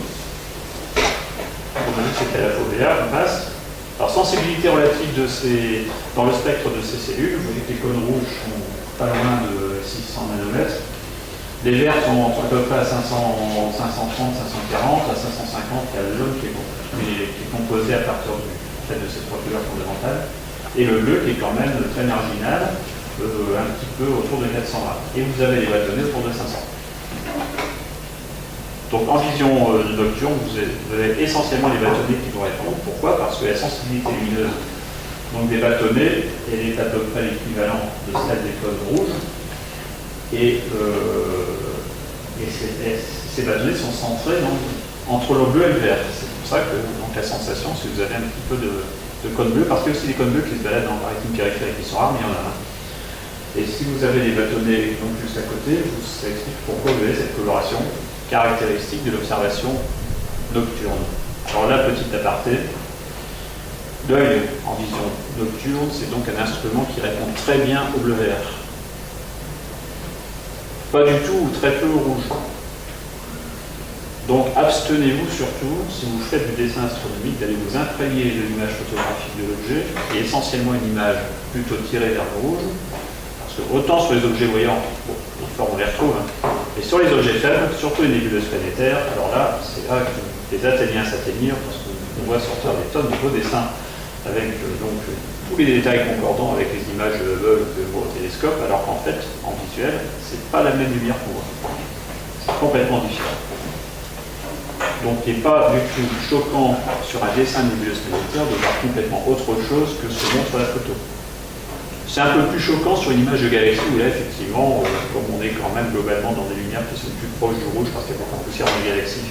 On a dit que c'était la fovea, on passe. Alors sensibilité relative dans le spectre de ces cellules, vous voyez que les cônes rouges sont pas loin de 600 nanomètres. Les verts sont à peu près à 530, 540, à 550, il y a le jaune qui est composé à partir de ces trois couleurs fondamentales, et le bleu qui est quand même très marginal, un petit peu autour de 400 grammes. Et vous avez les bâtonnets autour de 500. Donc en vision nocturne, vous avez essentiellement les bâtonnets qui vont répondre. Pourquoi? Parce que la sensibilité lumineuse donc des bâtonnets, elle est à peu près l'équivalent de celle des cônes rouges. Et ces bâtonnets sont centrés entre le bleu et le vert. C'est pour ça que donc, la sensation, si vous avez un petit peu de cônes bleus, parce qu'il y a aussi des cônes bleus qui se baladent dans le maritime périphérique, qui sont rares, mais il y en a un. Et si vous avez les bâtonnets donc juste à côté, ça explique pourquoi vous avez cette coloration caractéristique de l'observation nocturne. Alors là, petit aparté, l'œil en vision nocturne, c'est donc un instrument qui répond très bien au bleu vert. Pas du tout ou très peu au rouge. Donc abstenez-vous surtout, si vous faites du dessin astronomique, d'aller vous imprégner de l'image photographique de l'objet, qui est essentiellement une image plutôt tirée vers le rouge, parce que autant sur les objets voyants, bon, les formes on les retrouve, mais sur les objets faibles, surtout les nébuleuses planétaires, alors là, c'est là que les athéniens s'atteignirent, parce qu'on voit sortir des tonnes de beaux dessins avec donc tous les détails concordants avec les images de Hubble que voit au télescope, alors qu'en fait, en visuel, c'est pas la même lumière qu'on voit. C'est complètement différent. Donc il n'est pas du tout choquant sur un dessin nébuleuse planétaire de voir complètement autre chose que ce montre la photo. C'est un peu plus choquant sur une image de galaxie où là, effectivement, comme on est quand même globalement dans des lumières qui sont plus proches du rouge parce qu'il y a beaucoup de poussière dans les galaxies,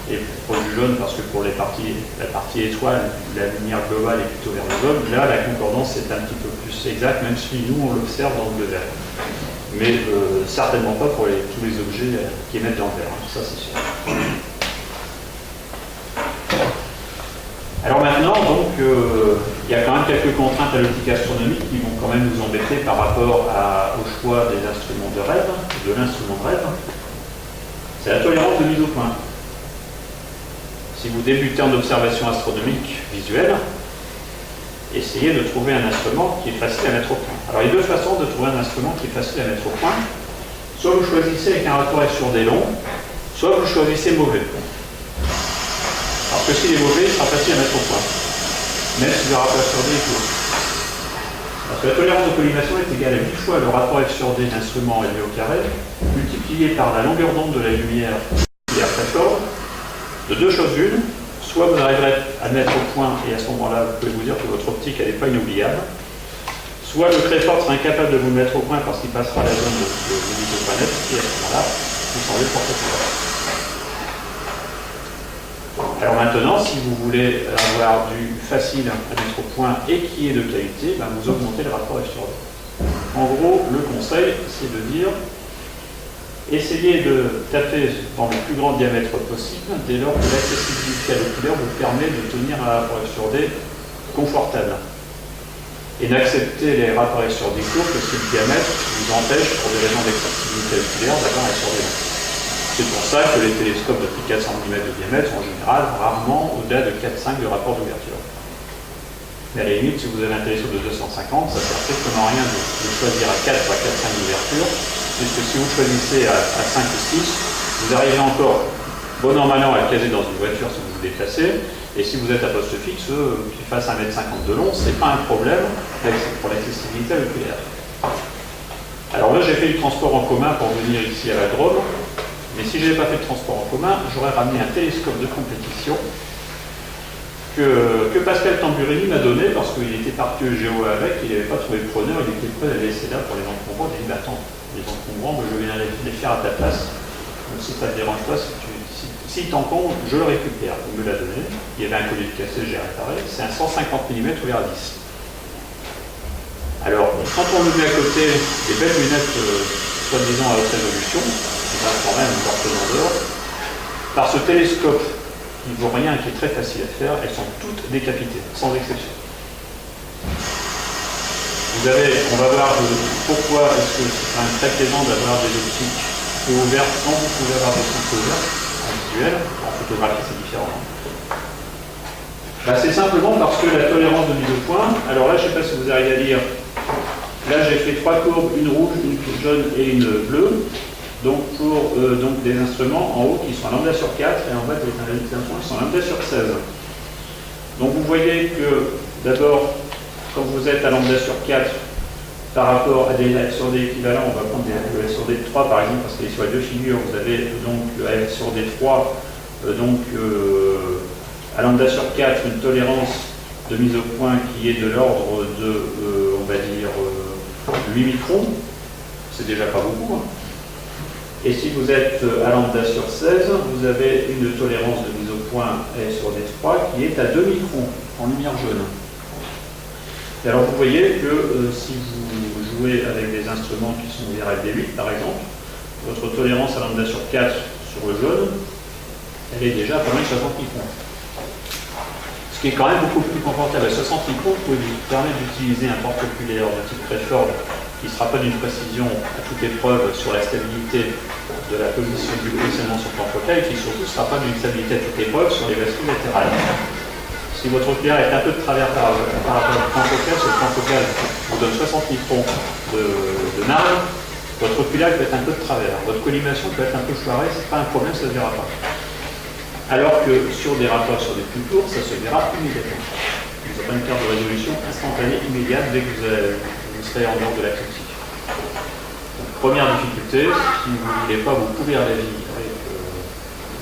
et plus proche du jaune parce que pour la partie étoile, la lumière globale est plutôt vers le jaune. Là, la concordance est un petit peu plus exacte, même si nous, on l'observe dans le vert. Mais certainement pas pour tous les objets qui émettent dans le vert, ça c'est sûr. Alors maintenant, donc, il y a quand même quelques contraintes à l'optique astronomique qui vont quand même nous embêter par rapport au choix des instruments de rêve, de l'instrument de rêve. C'est la tolérance de mise au point. Si vous débutez en observation astronomique visuelle, essayez de trouver un instrument qui est facile à mettre au point. Alors il y a deux façons de trouver un instrument qui est facile à mettre au point. Soit vous choisissez avec un rapport sur des longs, soit vous choisissez mauvais. Parce que s'il est mauvais, il sera facile à mettre au point, même si le rapport sur D est court. Parce que la tolérance de collimation est égale à 8 fois le rapport F sur D d'instrument élevé au carré, multiplié par la longueur d'onde de la lumière qui est très forte. De deux choses une, soit vous arriverez à le mettre au point, et à ce moment-là, vous pouvez vous dire que votre optique n'est pas inoubliable, soit le très fort sera incapable de vous le mettre au point parce qu'il passera la zone de l'exoplanète, et à ce moment-là, vous semblez porte-à-faux. Alors maintenant, si vous voulez avoir du facile à mettre au point et qui est de qualité, ben vous augmentez le rapport F sur D. En gros, le conseil, c'est de dire, essayez de taper dans le plus grand diamètre possible, dès lors que l'accessibilité à l'oculaire vous permet de tenir un rapport F sur D confortable. Et n'acceptez les rapports F sur D courts que si le diamètre vous empêche, pour des raisons d'accessibilité oculaire, d'avoir un F sur D. C'est pour ça que les télescopes de plus de 400 mm de diamètre, en général, rarement au-delà de 4,5 de rapport d'ouverture. Mais à la limite, si vous avez un télescope de 250, ça ne sert strictement à rien de choisir à 4 ou à 4,5 d'ouverture, puisque si vous choisissez à 5 ou 6, vous arrivez encore, bon an mal an, à le caser dans une voiture si vous vous déplacez, et si vous êtes à poste fixe, qui fasse 1,50 m de long, c'est pas un problème pour l'accessibilité à l'oculaire. Alors là, j'ai fait du transport en commun pour venir ici à la Drôme. Mais si je n'avais pas fait de transport en commun, j'aurais ramené un télescope de compétition que Pascal Tamburini m'a donné parce qu'il était parti au Géo avec, il n'avait pas trouvé de preneur, il était prêt à le laisser là pour les encombrants. Il m'a dit, attends, les encombrants, je viens les faire à ta place. Donc si ça ne te dérange pas, si t'encombre, je le récupère. Il me l'a donné, il y avait un collier de cassé, j'ai réparé, c'est un 150 mm ouvert à 10. Alors, quand on nous met à côté des belles lunettes soi-disant à haute résolution, quand même une porte d'or, par ce télescope qui ne vaut rien et qui est très facile à faire, elles sont toutes décapitées, sans exception. On va voir pourquoi est-ce que c'est quand même très plaisant d'avoir des optiques peu ouvertes quand vous pouvez avoir des optiques ouvertes en visuel. En photographie, c'est différent. C'est simplement parce que la tolérance de mise au point, alors là, je ne sais pas si vous arrivez à lire, là j'ai fait 3 courbes, une rouge, une jaune et une bleue. Donc pour donc des instruments en haut qui sont à lambda sur 4 et en bas des instruments qui sont à lambda sur 16. Donc vous voyez que d'abord, quand vous êtes à lambda sur 4 par rapport à des F sur D équivalents, on va prendre le F sur D de 3 par exemple, parce qu'il est sur les deux figures, vous avez donc le F sur D 3, à lambda sur 4, une tolérance de mise au point qui est de l'ordre de, on va dire, 8 microns. C'est déjà pas beaucoup. Et si vous êtes à lambda sur 16, vous avez une tolérance de mise au point F sur D3 qui est à 2 microns en lumière jaune. Et alors vous voyez que si vous jouez avec des instruments qui sont VRFD8 par exemple, votre tolérance à lambda sur 4 sur le jaune, elle est déjà à pas mal 60 microns. Ce qui est quand même beaucoup plus confortable. À 60 microns, vous pouvez vous permettre d'utiliser un porte-oculaire de type Crayford qui ne sera pas d'une précision à toute épreuve sur la stabilité de la position du positionnement sur le plan focal et qui surtout ne sera pas d'une stabilité à toute épreuve sur les bascules latérales. Si votre oculaire est un peu de travers par rapport au plan focal, ce plan focal vous donne 60 microns de marge, votre oculaire peut être un peu de travers. Votre collimation peut être un peu foirée, ce n'est pas un problème, ça ne se verra pas. Alors que sur des rapports sur des plus courts, ça se verra immédiatement. Ce n'est pas une carte de résolution instantanée, immédiate, dès que vous serez en dehors de l'axe optique. Donc, première difficulté, si vous ne voulez pas vous pourrir la vie avec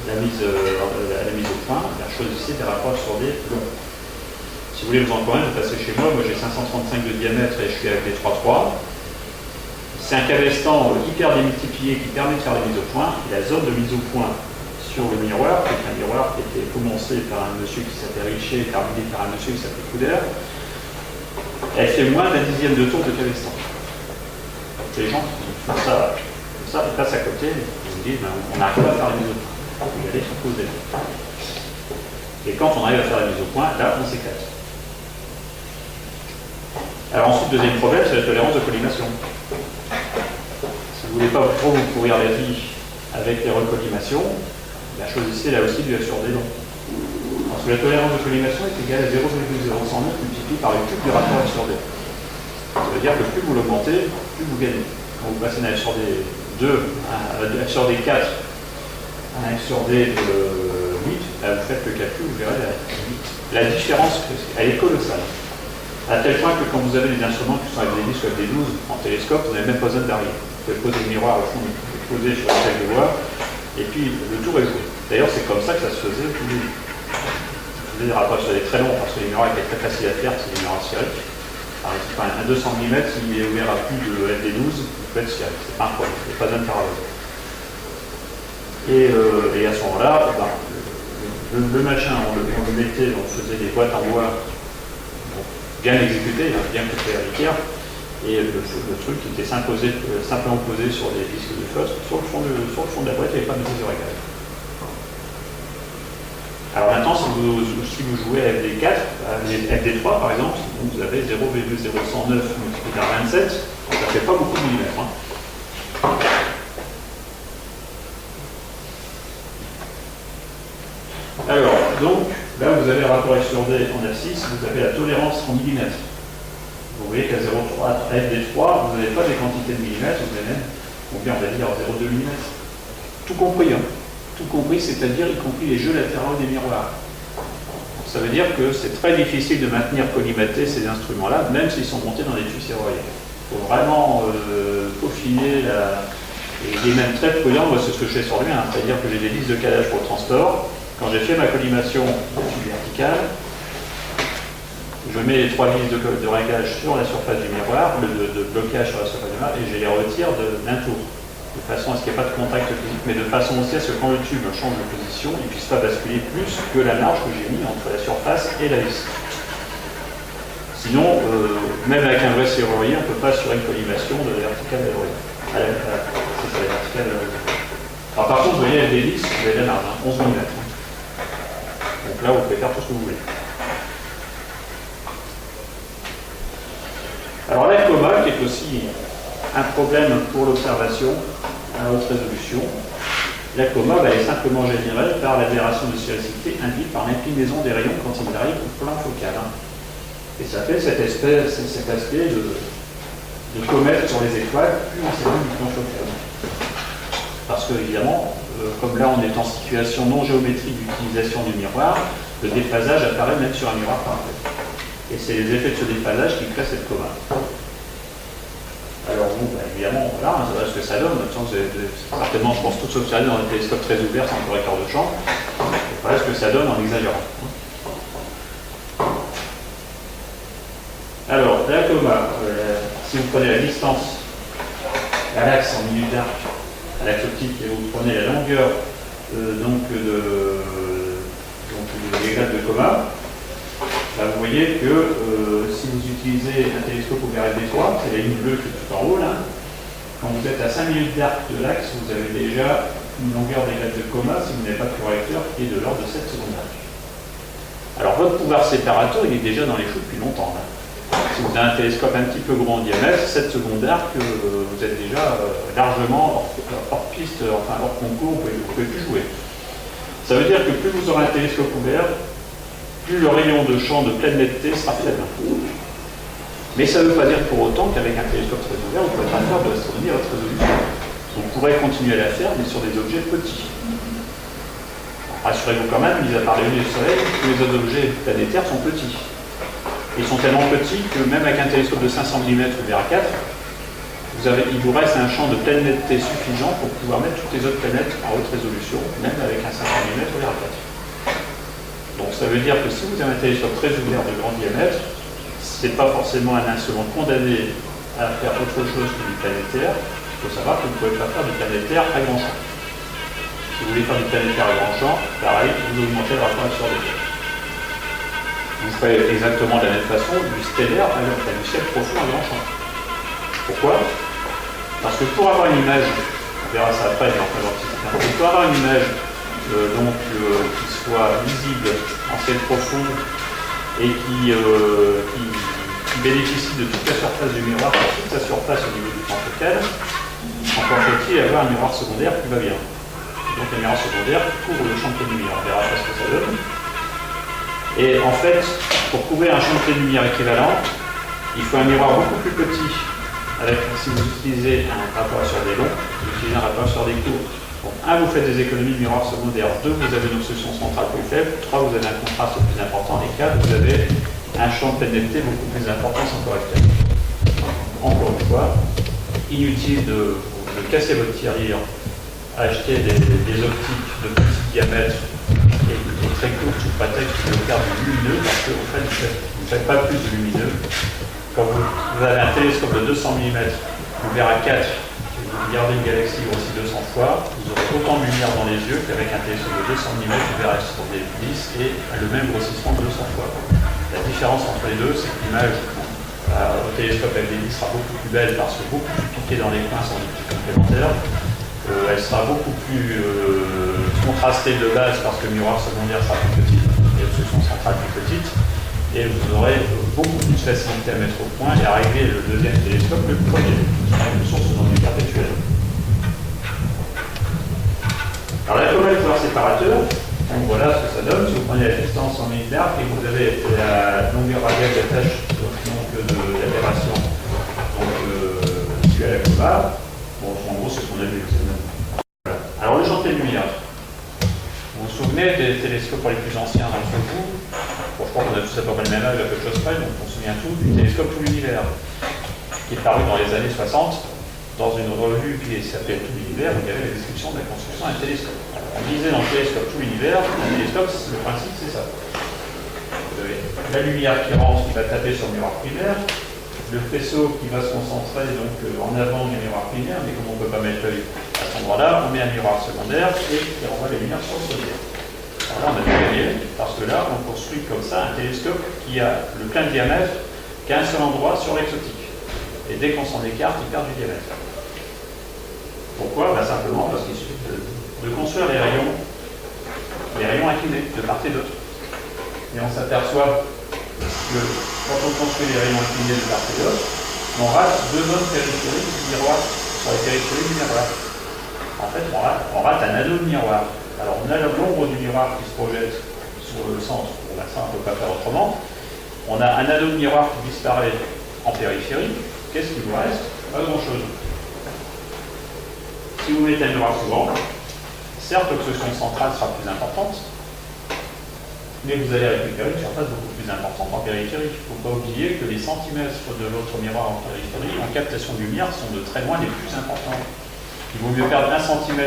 la mise au point, choisissez des rapproches sur des longs. Si vous voulez vous en convaincre, vous passez chez moi, j'ai 535 de diamètre et je suis avec des 3,3. C'est un cabestan hyper démultiplié qui permet de faire la mise au point. Et la zone de mise au point sur le miroir, qui est un miroir qui était commencé par un monsieur qui s'appelle Richer et terminé par un monsieur qui s'appelle Couder, elle fait moins d'un dixième de tour de cabestan. Les gens qui font ça comme ça, ils passent à côté, ils vous disent on n'arrive pas à faire la mise au point. Vous allez sur cause des gens. Et quand on arrive à faire la mise au point, là, on s'éclate. Alors ensuite, deuxième problème, c'est la tolérance de collimation. Si vous ne voulez pas trop vous pourrir la vie avec les recollimations, choisissez là aussi du F sur D long. Parce que la tolérance de collimation est égale à 0,0109 multiplié par le cube du rapport F sur D. Ça veut dire que plus vous l'augmentez, plus vous gagnez. Quand vous passez d'un F sur D 2 à F sur D 4 à un F sur D 8, là, vous faites le calcul, vous verrez la différence, elle est colossale. À tel point que quand vous avez des instruments qui sont avec des 10 ou avec des 12 en télescope, vous n'avez même pas besoin de varier. Vous pouvez poser le miroir au fond, vous poser sur une plaque de bois, et puis le tour est joué. D'ailleurs, c'est comme ça que ça se faisait au tout début. Vous faisait des rapproches très longs parce que les miroirs étaient très faciles à faire, c'est des miroirs sphériques. Par exemple, un 200 mm, s'il est ouvert à plus de FD12, il peut être sphérique, c'est pas un problème, il n'y a pas besoin de faire avec. Et à ce moment-là, le machin, on le mettait, on faisait des boîtes en bois bien exécutées, bien coupées à l'équerre, et le truc qui était simplement posé sur des disques de feutre, sur le fond de la boîte, il n'y avait pas de mesure égale. Alors maintenant, si vous jouez à FD4, FD3 par exemple, vous avez 0,0109 multiplié par 27, ça ne fait pas beaucoup de millimètres. Alors, donc, là vous avez le rapport F sur D en F6, vous avez la tolérance en millimètres. Vous voyez qu'à 0,3, FD3, vous n'avez pas des quantités de millimètres, vous avez même, combien on va dire, 0,2 mm. Tout compris, Tout compris, c'est-à-dire y compris les jeux latéraux des miroirs. Ça veut dire que c'est très difficile de maintenir collimatés ces instruments-là, même s'ils sont montés dans des tubes serruriers. Il faut vraiment peaufiner et il est même très prudent, moi c'est ce que je fais sur lui, c'est-à-dire que j'ai des listes de calage pour le transport. Quand j'ai fait ma collimation verticale, je mets les 3 vis de réglage sur la surface du miroir, de blocage sur la surface du miroir, et je les retire d'un tour, de façon à ce qu'il n'y ait pas de contact physique, mais de façon aussi à ce que quand le tube change de position, il ne puisse pas basculer plus que la marge que j'ai mis entre la surface et la vis. Sinon, même avec un vrai serrurier, on ne peut pas assurer une collimation de la verticale à l'oreille. C'est ça, la verticale à l'oreille. Alors par contre, vous voyez, avec des vis, vous avez la marge, 11 mm. Donc là, vous pouvez faire tout ce que vous voulez. Alors la coma, qui est aussi un problème pour l'observation à haute résolution, la coma est simplement générée par l'aberration de spéricité induite par l'inclinaison des rayons quand ils arrivent au plan focal. Et ça fait cet aspect de comète sur les étoiles plus en s'éloigne du plan focal. Parce que, évidemment, comme là on est en situation non géométrique d'utilisation du miroir, le déphasage apparaît même sur un miroir parfait. Et c'est les effets de ce déphasage qui créent cette coma. Alors bon, évidemment, voilà, c'est ce que ça donne. Certainement, je pense tous observer dans des télescopes très ouverts sans correcteur de champ. Voilà ce que ça donne en exagérant. Alors, la coma, si vous prenez la distance à l'axe en minutes d'arc, à l'axe optique, et vous prenez la longueur de l'égrève de coma, là, vous voyez que si vous utilisez un télescope ouvert FD3, c'est la ligne bleue qui est tout en haut là, quand vous êtes à 5 minutes d'arc de l'axe, vous avez déjà une longueur d'égrève de coma, si vous n'avez pas de correcteur, qui est de l'ordre de 7 secondes d'arc. Alors votre pouvoir séparateur, il est déjà dans les choux depuis longtemps là. Si vous avez un télescope un petit peu gros en diamètre, 7 secondes d'arc, vous êtes déjà largement hors piste, enfin hors concours, vous ne pouvez plus jouer. Ça veut dire que plus vous aurez un télescope ouvert, plus le rayon de champ de pleine netteté sera faible. Mais ça ne veut pas dire pour autant qu'avec un télescope très ouvert, vous ne pouvez pas faire de l'astronomie à haute résolution. Vous pourrez continuer à la faire, mais sur des objets petits. Rassurez-vous quand même, mis à part les lunettes du soleil, tous les autres objets planétaires sont petits. Ils sont tellement petits que même avec un télescope de 500 mm ouvert à 4, il vous reste un champ de pleine netteté suffisant pour pouvoir mettre toutes les autres planètes en haute résolution, même avec un 500 mm ouvert à 4. Donc ça veut dire que si vous avez un télescope très ouvert de grand diamètre, ce n'est pas forcément un instrument condamné à faire autre chose que du planétaire. Il faut savoir que vous ne pouvez pas faire du planétaire à grand champ. Si vous voulez faire du planétaire à grand champ, pareil, vous augmentez le rapport sur les deux. Vous ferez exactement de la même façon du stellaire à du ciel profond à grand champ. Pourquoi? Parce que pour avoir une image, on verra ça après, pour avoir une image qui soit visible en ciel profond et qui bénéficie de toute la surface du miroir, toute la surface au niveau du champ focal, encore faut-il avoir un miroir secondaire qui va bien. Donc un miroir secondaire qui couvre le champ de lumière. On verra ce que ça donne. Et en fait, pour couvrir un champ de lumière équivalent, il faut un miroir beaucoup plus petit. Si vous utilisez un rapport sur des longs, vous utilisez un rapport sur des courts. Donc, 1, vous faites des économies de miroir secondaire. 2, vous avez une obstruction centrale plus faible. 3, vous avez un contraste plus important. Et 4, vous avez un champ de pénétrité beaucoup plus important sans correcteur. Encore une fois, inutile de casser votre tirelire, acheter des optiques de petit diamètre et très courtes sous prétexte de faire du lumineux, parce que en fait, vous ne faites pas plus de lumineux. Quand vous avez un télescope de 200 mm ouvert à 4, et vous regardez une galaxie grossie 200 fois, vous aurez autant de lumière dans les yeux qu'avec un télescope de 200 mm ouvert à 10 et le même grossissement de 200 fois. La différence entre les deux, c'est que l'image au télescope LDI sera beaucoup plus belle parce que beaucoup plus piquée dans les coins sans optique complémentaire. Elle sera beaucoup plus contrastée de base parce que le miroir secondaire sera plus petit, l'obstruction centrale plus petite, et vous aurez beaucoup plus de facilité à mettre au point et à régler le deuxième télescope que le premier, qui sera une source d'ennui perpétuel. Alors la commode pouvoir séparateur, donc voilà ce que ça donne. Si vous prenez la distance en millimètres et que vous avez la longueur radiale d'attache de l'aberration issue à la commode, bon, en gros c'est ce qu'on a vu. Voilà. Alors le champ de lumière. Vous vous souvenez des télescopes pour les plus anciens d'entre vous? Bon, je crois qu'on a tous à peu près le même âge, à peu de choses près, donc on se souvient tous du télescope Tout l'univers, qui est paru dans les années 60 dans une revue qui s'appelait Tout l'univers, où il y avait la description de la construction d'un télescope. Alors, on disait dans le télescope Tout l'univers, un télescope, le principe c'est ça. Vous avez la lumière qui rentre, qui va taper sur le miroir primaire, le faisceau qui va se concentrer donc en avant du miroir primaire, mais comme on ne peut pas mettre l'œil à cet endroit-là, on met un miroir secondaire et qui renvoie les lumières sur le solaire. Alors là, on a tout gagné, parce que là, on construit comme ça un télescope qui a le plein diamètre qu'à un seul endroit sur l'exotique. Et dès qu'on s'en écarte, il perd du diamètre. Pourquoi? Simplement parce qu'il suffit de construire les rayons inclinés de part et d'autre. Et on s'aperçoit que quand on construit les rayons inclinés de part et d'autre, on rate deux zones périphériques du miroir, sur les périphériques du miroir. En fait, on rate un anneau de miroir. Alors on a l'ombre du miroir qui se projette sur le centre, bon, ça on ne peut pas faire autrement. On a un anneau de miroir qui disparaît en périphérie. Qu'est-ce qu'il vous reste? Pas grand-chose. Si vous mettez un miroir souvent, certes l'obstruction centrale sera plus importante, mais vous allez récupérer une surface beaucoup plus importante en périphérie. Il ne faut pas oublier que les centimètres de votre miroir en périphérie, en captation de lumière, sont de très loin les plus importants. Il vaut mieux perdre 1 cm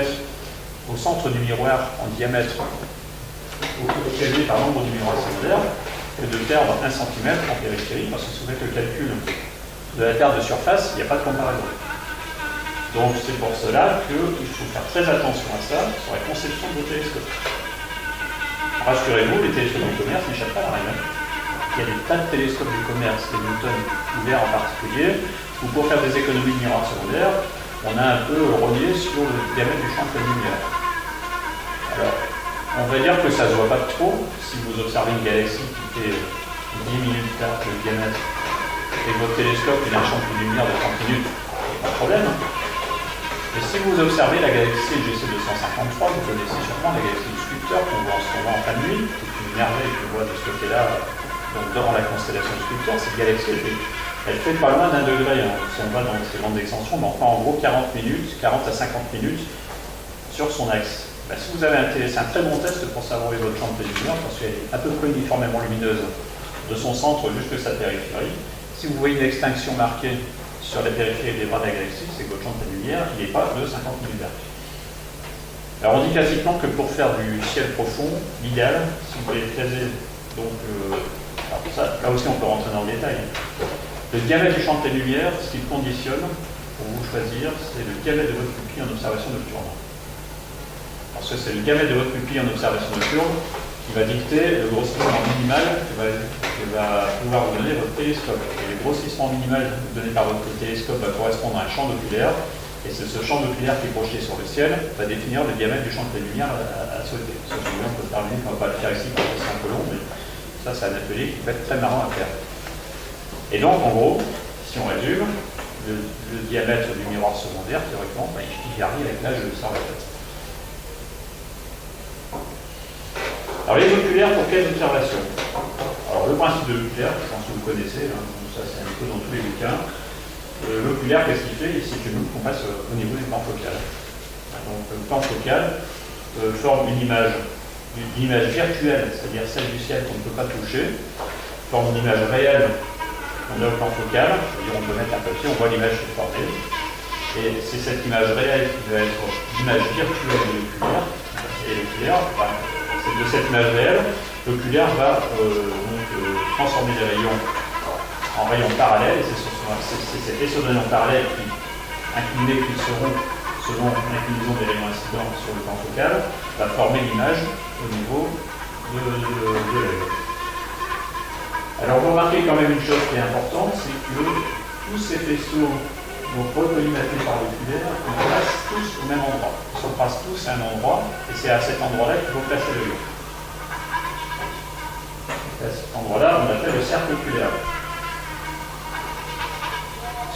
au centre du miroir en diamètre, par l'ombre du miroir secondaire, que de perdre 1 cm en périphérie, parce que si vous faites le calcul de la perte de surface, il n'y a pas de comparaison. Donc c'est pour cela qu'il faut faire très attention à ça sur la conception de vos télescopes. Rassurez-vous, les télescopes du commerce n'échappent pas à la règle. Il y a des tas de télescopes du commerce, les Newton ouverts en particulier, où pour faire des économies de miroir secondaire, on a un peu rogné sur le diamètre du champ de lumière. Alors, on va dire que ça ne se voit pas trop si vous observez une galaxie qui fait 10 minutes d'arc de diamètre et que votre télescope il a un champ de lumière de 30 minutes, pas de problème. Et si vous observez la galaxie GC 253, vous connaissez sûrement la galaxie du Sculpteur qu'on voit en ce moment en pleine nuit, c'est une merveille qu'on voit de ce côté-là, donc dans la constellation du Sculpteur. Cette galaxie, elle fait pas loin d'1 degré, hein, si on va dans ces bandes d'extension, mais enfin en gros 40 à 50 minutes sur son axe. Ben, si vous avez c'est un très bon test pour savoir votre champ de lumière, parce qu'elle est à peu près uniformément lumineuse de son centre jusqu'à sa périphérie. Si vous voyez une extinction marquée sur la périphérie des bras de la galaxie, c'est que votre champ de pleine lumière, il n'est pas de 50 milliards. Alors on dit classiquement que pour faire du ciel profond, l'idéal, si vous voulez caser, donc, alors ça, là aussi on peut rentrer dans le détail. Le diamètre du champ de pleine lumière, ce qui conditionne pour vous choisir, c'est le diamètre de votre pupille en observation nocturne. Parce que c'est le diamètre de votre pupille en observation nocturne qui va dicter le grossissement minimal que va pouvoir vous donner votre télescope. Et le grossissement minimal donné par votre télescope va correspondre à un champ d'oculaire. Et c'est ce champ d'oculaire qui est projeté sur le ciel va définir le diamètre du champ de pleine lumière à souhaiter. Ça, on peut terminer, on ne va pas le faire ici parce que c'est un peu long, mais ça, c'est un atelier qui va être très marrant à faire. Et donc, en gros, si on résume, le diamètre du miroir secondaire, théoriquement, il varie avec l'âge de l'observateur. Alors, les oculaires, pour quelles observations? Alors, le principe de l'oculaire, je pense que vous connaissez, hein, ça c'est un peu dans tous les bouquins. L'oculaire, qu'est-ce qu'il fait? C'est une loupe qu'on passe au niveau du plan focal. Donc, le plan focal forme une image virtuelle, c'est-à-dire celle du ciel qu'on ne peut pas toucher, forme une image réelle. On a au plan focal, c'est-à-dire on peut mettre un papier, on voit l'image se former. Et c'est cette image réelle qui va être l'image virtuelle de l'oculaire. Et l'oculaire, c'est de cette image réelle, l'oculaire va transformer les rayons en rayons parallèles, et c'est cet faisceau de rayons parallèles qui, inclinés qu'ils seront selon l'inclinaison des rayons incidents sur le plan focal, va former l'image au niveau de l'œil. Alors vous remarquez quand même une chose qui est importante, c'est que tous ces faisceaux donc recolimatés par l'oculaire, ils passent tous au même endroit. Ils se passent tous à un endroit, et c'est à cet endroit-là qu'il faut placer l'œil. À cet endroit-là, on appelle le cercle oculaire.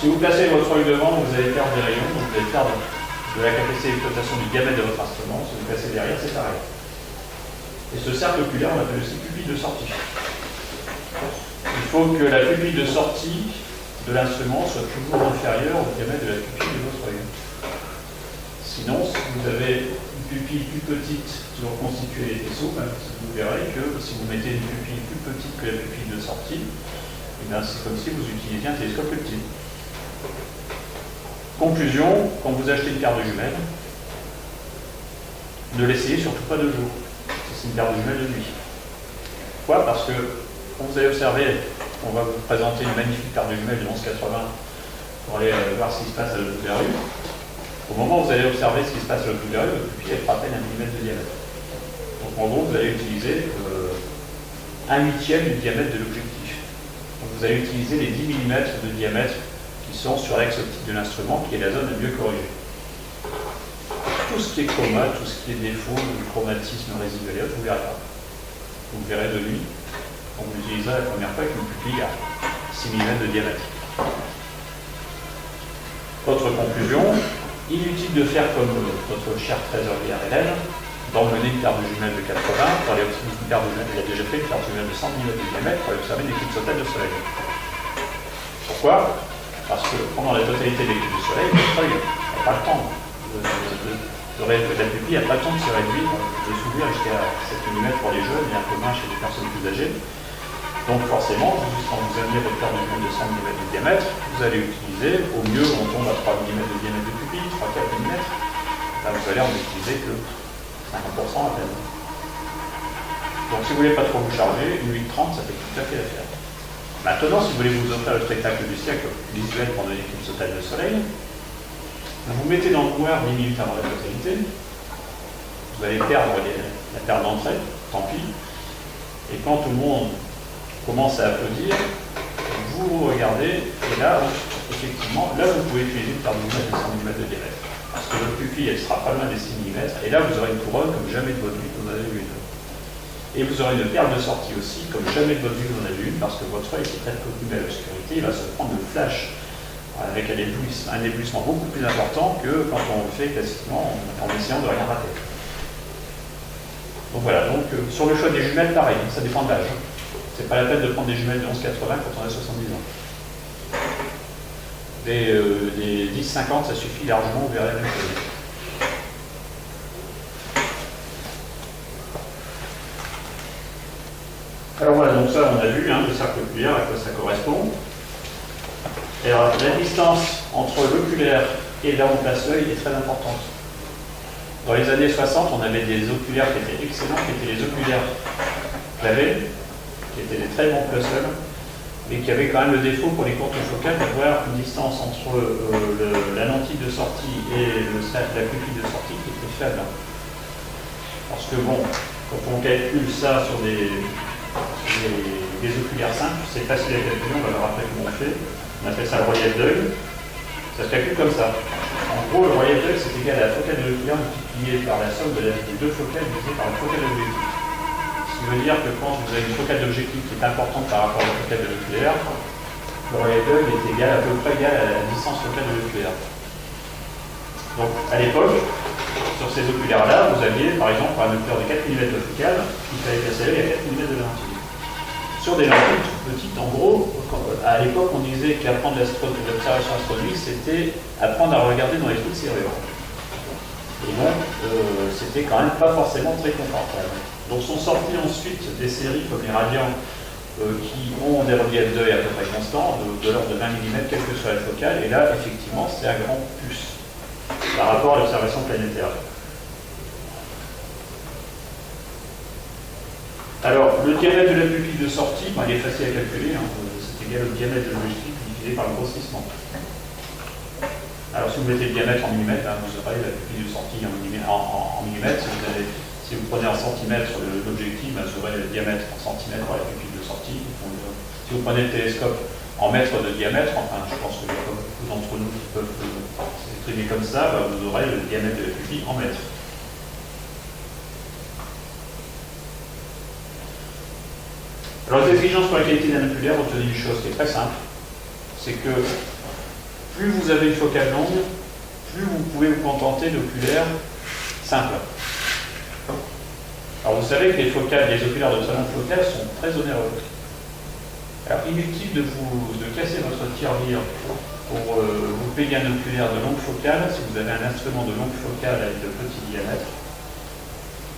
Si vous placez votre œil devant, vous allez perdre des rayons, donc vous allez perdre de la capacité d'exploitation du diamètre de votre instrument. Si vous placez derrière, c'est pareil. Et ce cercle oculaire, on l'appelle aussi pupille de sortie. Il faut que la pupille de sortie de l'instrument soit toujours inférieure au diamètre de la pupille de votre œil. Sinon, si vous avez une pupille plus petite qui reconstitue les faisceaux, vous verrez que si vous mettez une pupille plus petite que la pupille de sortie, c'est comme si vous utilisiez un télescope plus petit. Conclusion, quand vous achetez une paire de jumelles, ne l'essayez surtout pas de jour. C'est une paire de jumelles de nuit. Pourquoi? Parce que quand vous allez observer, on va vous présenter une magnifique paire de jumelles de 1180 pour aller voir ce qui se passe à l'autre bout de la rue. Au moment où vous allez observer ce qui se passe à l'autre bout de la rue, votre pupille elle fera à peine 1 mm de diamètre. Donc en gros, vous allez utiliser 1/8 du diamètre de l'objectif. Donc vous allez utiliser les 10 mm de diamètre qui sont sur l'axe optique de l'instrument, qui est la zone la mieux corrigée. Tout ce qui est chroma, tout ce qui est défaut, du chromatisme résiduel, vous ne verrez pas. Vous verrez de nuit, quand vous l'utiliserez la première fois avec une pupille à 6 mm de diamètre. Autre conclusion, inutile de faire comme notre cher trésorier Hélène, d'emmener une paire de jumelles de 80 pour aller observer une paire de jumelles, il a déjà fait une paire de jumelles de 100 mm de diamètre pour aller observer une éclipse totale de soleil. Pourquoi? Parce que pendant la totalité de l'éclipse du soleil, votre œil n'a pas le temps la pupille n'a pas le temps de se réduire, de s'ouvrir jusqu'à 7 mm pour les jeunes et un peu moins chez les personnes plus âgées. Donc forcément, quand vous amenez votre paire de jumelles de 100 mm de diamètre, vous allez utiliser, au mieux on tombe à 3 mm de diamètre de pupille, 3-4 mm, là vous allez en utiliser que 50% à peine. Donc si vous ne voulez pas trop vous charger, une 8-30 ça fait tout à fait l'affaire. Maintenant, si vous voulez vous offrir le spectacle du siècle visuel pendant l'éclipse totale de soleil, vous mettez dans le noir 10 minutes avant la totalité, vous allez perdre la paire d'entrée, tant pis, et quand tout le monde commence à applaudir, vous regardez, et là, effectivement, là vous pouvez utiliser une paire de lunettes de 100 mm de diamètre, parce que votre pupille, elle sera pas loin des 6 mm, et là vous aurez une couronne comme jamais de votre vie vous en avez vu une. Et vous aurez une paire de sortie aussi, comme jamais de votre vie vous en avez une, parce que votre œil, c'est très occupé à l'obscurité, il va se prendre le flash avec un éblouissement beaucoup plus important que quand on le fait classiquement en essayant de rien rater. Donc voilà, sur le choix des jumelles, pareil, ça dépend de l'âge. C'est pas la peine de prendre des jumelles de 11,80 quand on a 70 ans. Des 10,50, ça suffit largement, vous verrez la même chose. Alors voilà, donc ça, on a vu, le cercle oculaire, à quoi ça correspond. Et alors, la distance entre l'oculaire et là où on place l'œil est très importante. Dans les années 60, on avait des oculaires qui étaient excellents, qui étaient les oculaires clavés, qui étaient des très bons placeurs, mais qui avaient quand même le défaut pour les courtes focales d'avoir une distance entre la lentille de sortie et la pupille de sortie qui était faible. Parce que bon, quand on calcule ça sur des oculaires simples, c'est facile à calculer, on va voir après comment on fait. On appelle ça le relief d'œil. Ça se calcule comme ça. En gros, le relief d'œil, c'est égal à la focale de l'oculaire multipliée par la somme des deux focales divisées par la focale d'objectif. Ce qui veut dire que quand vous avez une focale d'objectif qui est importante par rapport à la focale de l'oculaire, le relief d'œil est égal, à peu près égal à la distance focale de l'oculaire. Donc, à l'époque, sur ces oculaires-là, vous aviez, par exemple, un oculaire de 4 mm de focale, il fallait placer l'œil à 4 mm de lentille. Sur des lentilles toutes petites, en gros, à l'époque, on disait qu'apprendre l'observation astronomique, c'était apprendre à regarder dans les trous de serrure. Et donc, c'était quand même pas forcément très confortable. Donc, sont sortis ensuite des séries comme les Radian, qui ont des reliefs d'œil à peu près constants, de l'ordre de 20 mm, quelle que soit la focale. Et là, effectivement, c'est un grand plus par rapport à l'observation planétaire. Alors, le diamètre de la pupille de sortie, il est facile à calculer, c'est égal au diamètre de l'objectif divisé par le grossissement. Alors, si vous mettez le diamètre en millimètres, vous aurez la pupille de sortie en millimètres. Si vous prenez un centimètre l'objectif, vous aurez le diamètre en centimètres pour la pupille de sortie. Si vous prenez le télescope en mètres de diamètre, enfin, je pense qu'il y a beaucoup d'entre nous qui peuvent s'exprimer comme ça, vous aurez le diamètre de la pupille en mètres. Alors, les exigences pour la qualité d'un oculaire, retenez une chose qui est très simple, c'est que plus vous avez une focale longue, plus vous pouvez vous contenter d'oculaires simples. Alors, vous savez que les oculaires de très longue focale sont très onéreux. Alors, inutile de casser votre tirelire pour vous payer un oculaire de longue focale si vous avez un instrument de longue focale avec de petits diamètres.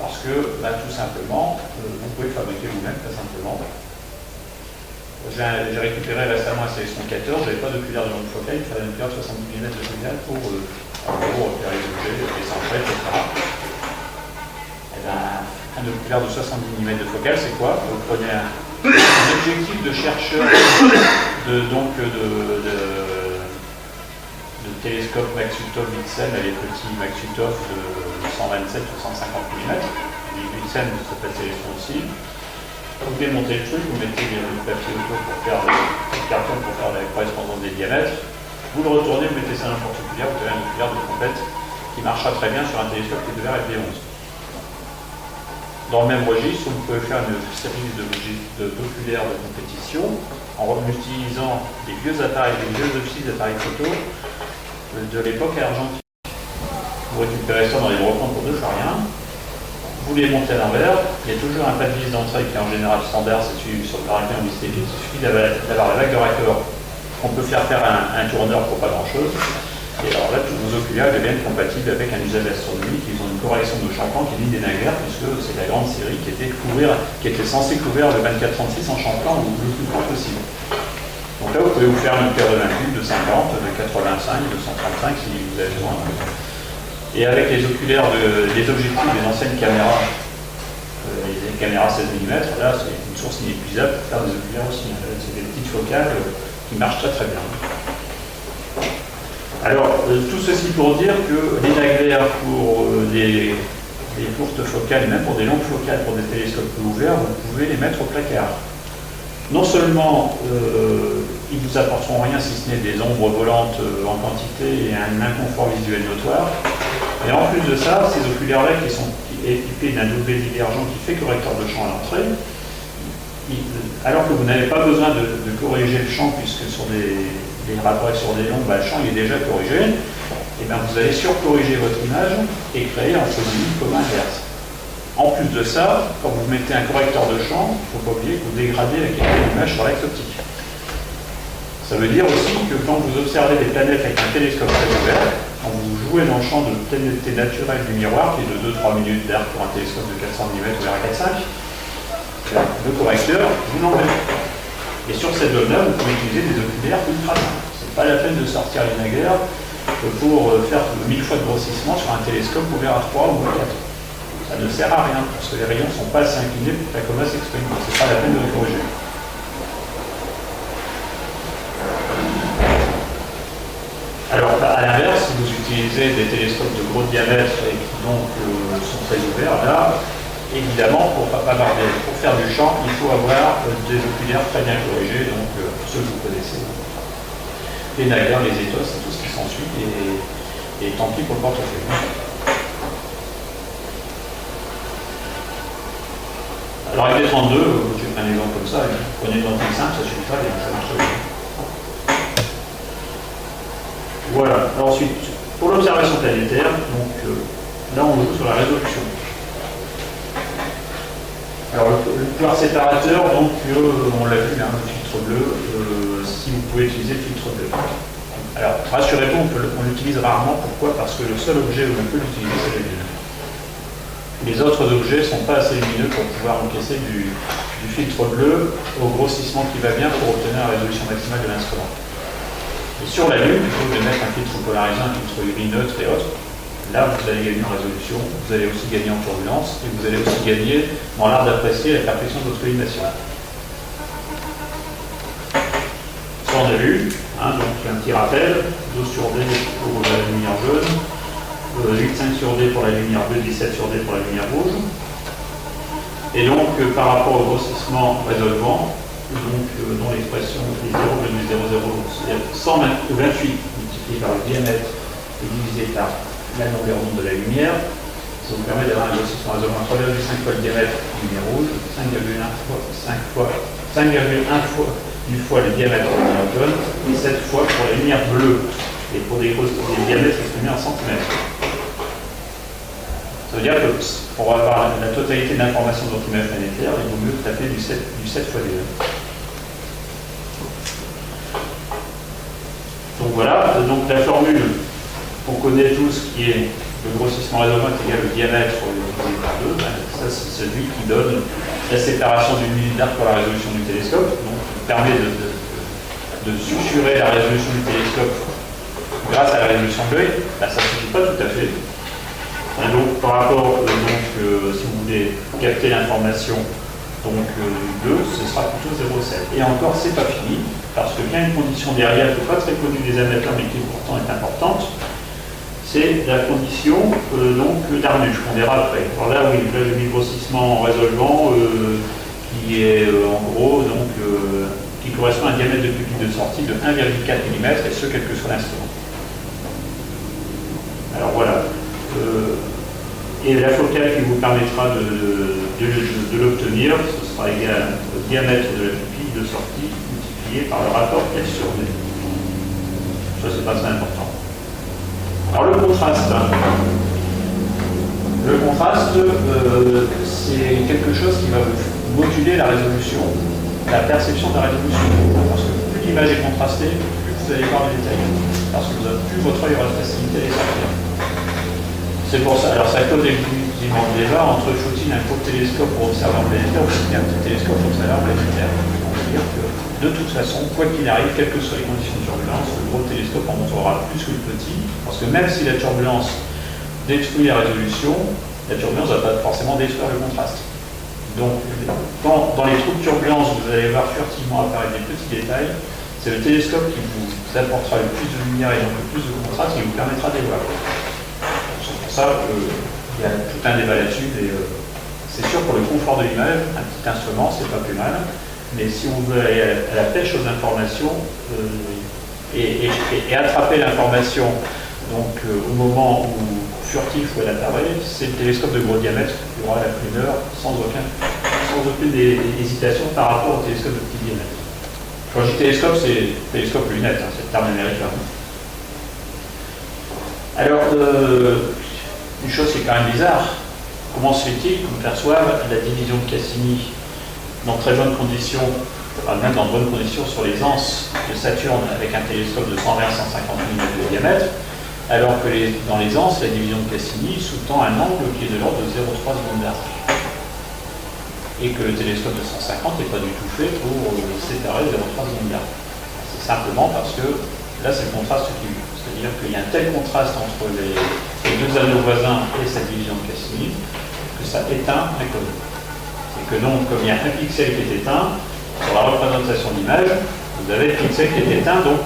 Parce que, tout simplement, vous pouvez le fabriquer vous-même, très simplement. J'ai récupéré récemment un Sélection 14, je n'avais pas d'oculaire de longue focale, il fallait un oculaire de 70 mm de focale pour repérer les objets, les centrales, etc. Et un oculaire de 70 mm de focale, c'est quoi? Vous prenez un objectif de chercheur de télescope Maksutov Witsen, les petits Maksutov de 127 ou 150 mm. Les Witsen, ça s'appelle Sélection aussi. Vous démontez le truc, vous mettez le papier autour pour faire le carton pour faire la correspondance des diamètres. Vous le retournez, vous mettez ça n'importe oculaire, vous avez un oculaire de trompette qui marchera très bien sur un télescope qui est de verre FD11. Dans le même registre, vous pouvez faire une série d'oculaires de compétition en utilisant des vieux appareils, des vieux appareils photo de l'époque argentine. Vous récupérez ça dans les brocantes pour 2 rien. Vous les montez à l'envers, il y a toujours un pas de vis d'entrée qui est en général standard, c'est celui sur le caractère en vis. Il suffit d'avoir la vague de raccord. On peut faire un tourneur pour pas grand chose. Et alors là, tous vos oculaires deviennent compatibles avec un usage astronomique. Ils ont une correction de champ-plan qui est l'île des Naguères, puisque c'est la grande série qui était censée couvrir le 24-36 en champ-plan le plus grand possible. Donc là, vous pouvez vous faire une paire de 28, de 50, de 85, de 135 si vous avez besoin. Et avec les oculaires, les objectifs des anciennes caméras, les caméras 16 mm, là, c'est une source inépuisable pour faire des oculaires aussi. C'est des petites focales qui marchent très très bien. Alors, tout ceci pour dire que les Naguères pour des courtes focales, même pour des longues focales, pour des télescopes peu ouverts, vous pouvez les mettre au placard. Non seulement ils ne vous apporteront rien si ce n'est des ombres volantes en quantité et un inconfort visuel notoire, et en plus de ça, ces oculaires-là qui sont équipés d'un double divergent qui fait correcteur de champ à l'entrée, alors que vous n'avez pas besoin de corriger le champ, puisque sur des rapports sur des longs, le champ il est déjà corrigé, et bien vous allez surcorriger votre image et créer un photonie comme inverse. En plus de ça, quand vous mettez un correcteur de champ, il ne faut pas oublier que vous dégradez la qualité de l'image sur l'axe optique. Ça veut dire aussi que quand vous observez des planètes avec un télescope très ouvert, quand vous jouez dans le champ de luminosité naturelle du miroir, qui est de 2-3 minutes d'air pour un télescope de 400 mm ou R4.5, le correcteur, vous l'enlevez. Et sur cette zone-là, vous pouvez utiliser des oculaires ultra fins. Ce n'est pas la peine de sortir l'inagueur pour faire 1000 fois de grossissement sur un télescope ouvert à 3 ou à 4. Ça ne sert à rien, parce que les rayons ne sont pas assez inclinés pour que la coma s'exprime. Ce n'est pas la peine de le corriger. Alors, à l'inverse, si vous utilisez des télescopes de gros diamètre et qui donc sont très ouverts, là, évidemment, pour faire du champ, il faut avoir des oculaires très bien corrigés, donc ceux que vous connaissez. Les naguères, les éthos, c'est tout ce qui s'ensuit, et tant pis pour le portefeuille. Alors avec les 32, je vais prendre un exemple comme ça, prenez une lentille simple, ça suffit pas, ça marche bien. Voilà, alors ensuite, pour l'observation planétaire, donc là on joue sur la résolution. Alors le pouvoir séparateur, donc on l'a vu, le filtre bleu, si vous pouvez utiliser le filtre bleu. Alors rassurez-vous, on l'utilise rarement, pourquoi? Parce que le seul objet où on peut l'utiliser, c'est la Lune. Les autres objets ne sont pas assez lumineux pour pouvoir encaisser du filtre bleu au grossissement qui va bien pour obtenir la résolution maximale de l'instrument. Et sur la Lune, plutôt que de mettre un filtre polarisé, un filtre UV neutre et autres, là vous allez gagner en résolution, vous allez aussi gagner en turbulence et vous allez aussi gagner dans l'art d'apprécier la perfection de votre collimation. Ça on a vu, donc un petit rappel, 12 sur D pour la lumière jaune, 8,5 sur D pour la lumière bleue, 17 sur D pour la lumière rouge. Et donc par rapport au grossissement résolvant, donc dans l'expression des 0,00, c'est-à-dire 128 multiplié par le diamètre et divisé par la longueur d'onde de la lumière, ça vous permet d'avoir un grossissement résolvant 3,5 fois le diamètre de la lumière rouge, 5,1 fois une fois le diamètre de la lumière jaune, et 7 fois pour la lumière bleue, et pour des diamètres exprimés en centimètres. Ça veut dire que pour avoir la totalité de l'information de votre image planétaire, il vaut mieux taper du 7 fois 2. Donc voilà, donc la formule qu'on connaît tous qui est le grossissement résolvant est égal au diamètre divisé par 2, ça c'est celui qui donne la séparation d'une minute d'arc pour la résolution du télescope, donc qui permet de susurrer la résolution du télescope grâce à la résolution de l'œil. Ça ne suffit pas tout à fait. Donc par rapport, si vous voulez capter l'information du bleu, ce sera plutôt 0,7. Et encore, c'est pas fini, parce que bien une condition derrière qui n'est pas très connue des amateurs, mais qui pourtant est importante, c'est la condition d'Arnush, qu'on verra après. Alors là, oui, là j'ai mis le grossissement résolvant, qui est en gros, qui correspond à un diamètre de pupille de sortie de 1,4 mm, et ce, quel que soit l'instrument. Alors voilà. Et la focale qui vous permettra de l'obtenir, ce sera égal au diamètre de la pupille de sortie multiplié par le rapport F sur D. Ça, c'est pas très important. Alors le contraste. Le contraste, c'est quelque chose qui va moduler la résolution, la perception de la résolution. Parce que plus l'image est contrastée, plus vous allez voir les détails. Parce que plus votre œil aura de facilité à les sortir. C'est pour ça, alors ça cause des débats entre faut-il un gros télescope pour observer en planétaire ou faut-il un petit télescope pour observer en planétaire. On veut dire que de toute façon, quoi qu'il arrive, quelles que soient les conditions de turbulence, le gros télescope en montrera plus que le petit, parce que même si la turbulence détruit la résolution, la turbulence ne va pas forcément détruire le contraste. Donc dans les trous de turbulence, vous allez voir furtivement apparaître des petits détails, c'est le télescope qui vous apportera le plus de lumière et donc le plus de contraste qui vous permettra de les voir. C'est pour ça qu'il y a tout un débat là-dessus. C'est sûr, pour le confort de l'image, un petit instrument, c'est pas plus mal. Mais si on veut aller à la pêche aux informations et attraper l'information au moment où furtif où elle apparaît, c'est le télescope de gros diamètre qui aura la primeur sans aucune hésitation par rapport au télescope de petit diamètre. Quand je dis télescope, c'est télescope lunette, c'est le terme américain. Alors, une chose qui est quand même bizarre, comment se fait-il qu'on perçoive la division de Cassini dans très bonnes conditions, même dans de bonnes conditions sur les anses de Saturne avec un télescope de 120-150 mm de diamètre, alors que dans les anses, la division de Cassini sous-tend un angle qui est de l'ordre de 0,3 secondes d'arc. et que le télescope de 150 n'est pas du tout fait pour séparer 0,3 milliards. C'est simplement parce que là, c'est le contraste qui joue. C'est-à-dire qu'il y a un tel contraste entre les deux anneaux voisins et sa division de Cassini que ça éteint un code. Et que donc, comme il y a un pixel qui est éteint, sur la représentation d'image, vous avez le pixel qui est éteint, donc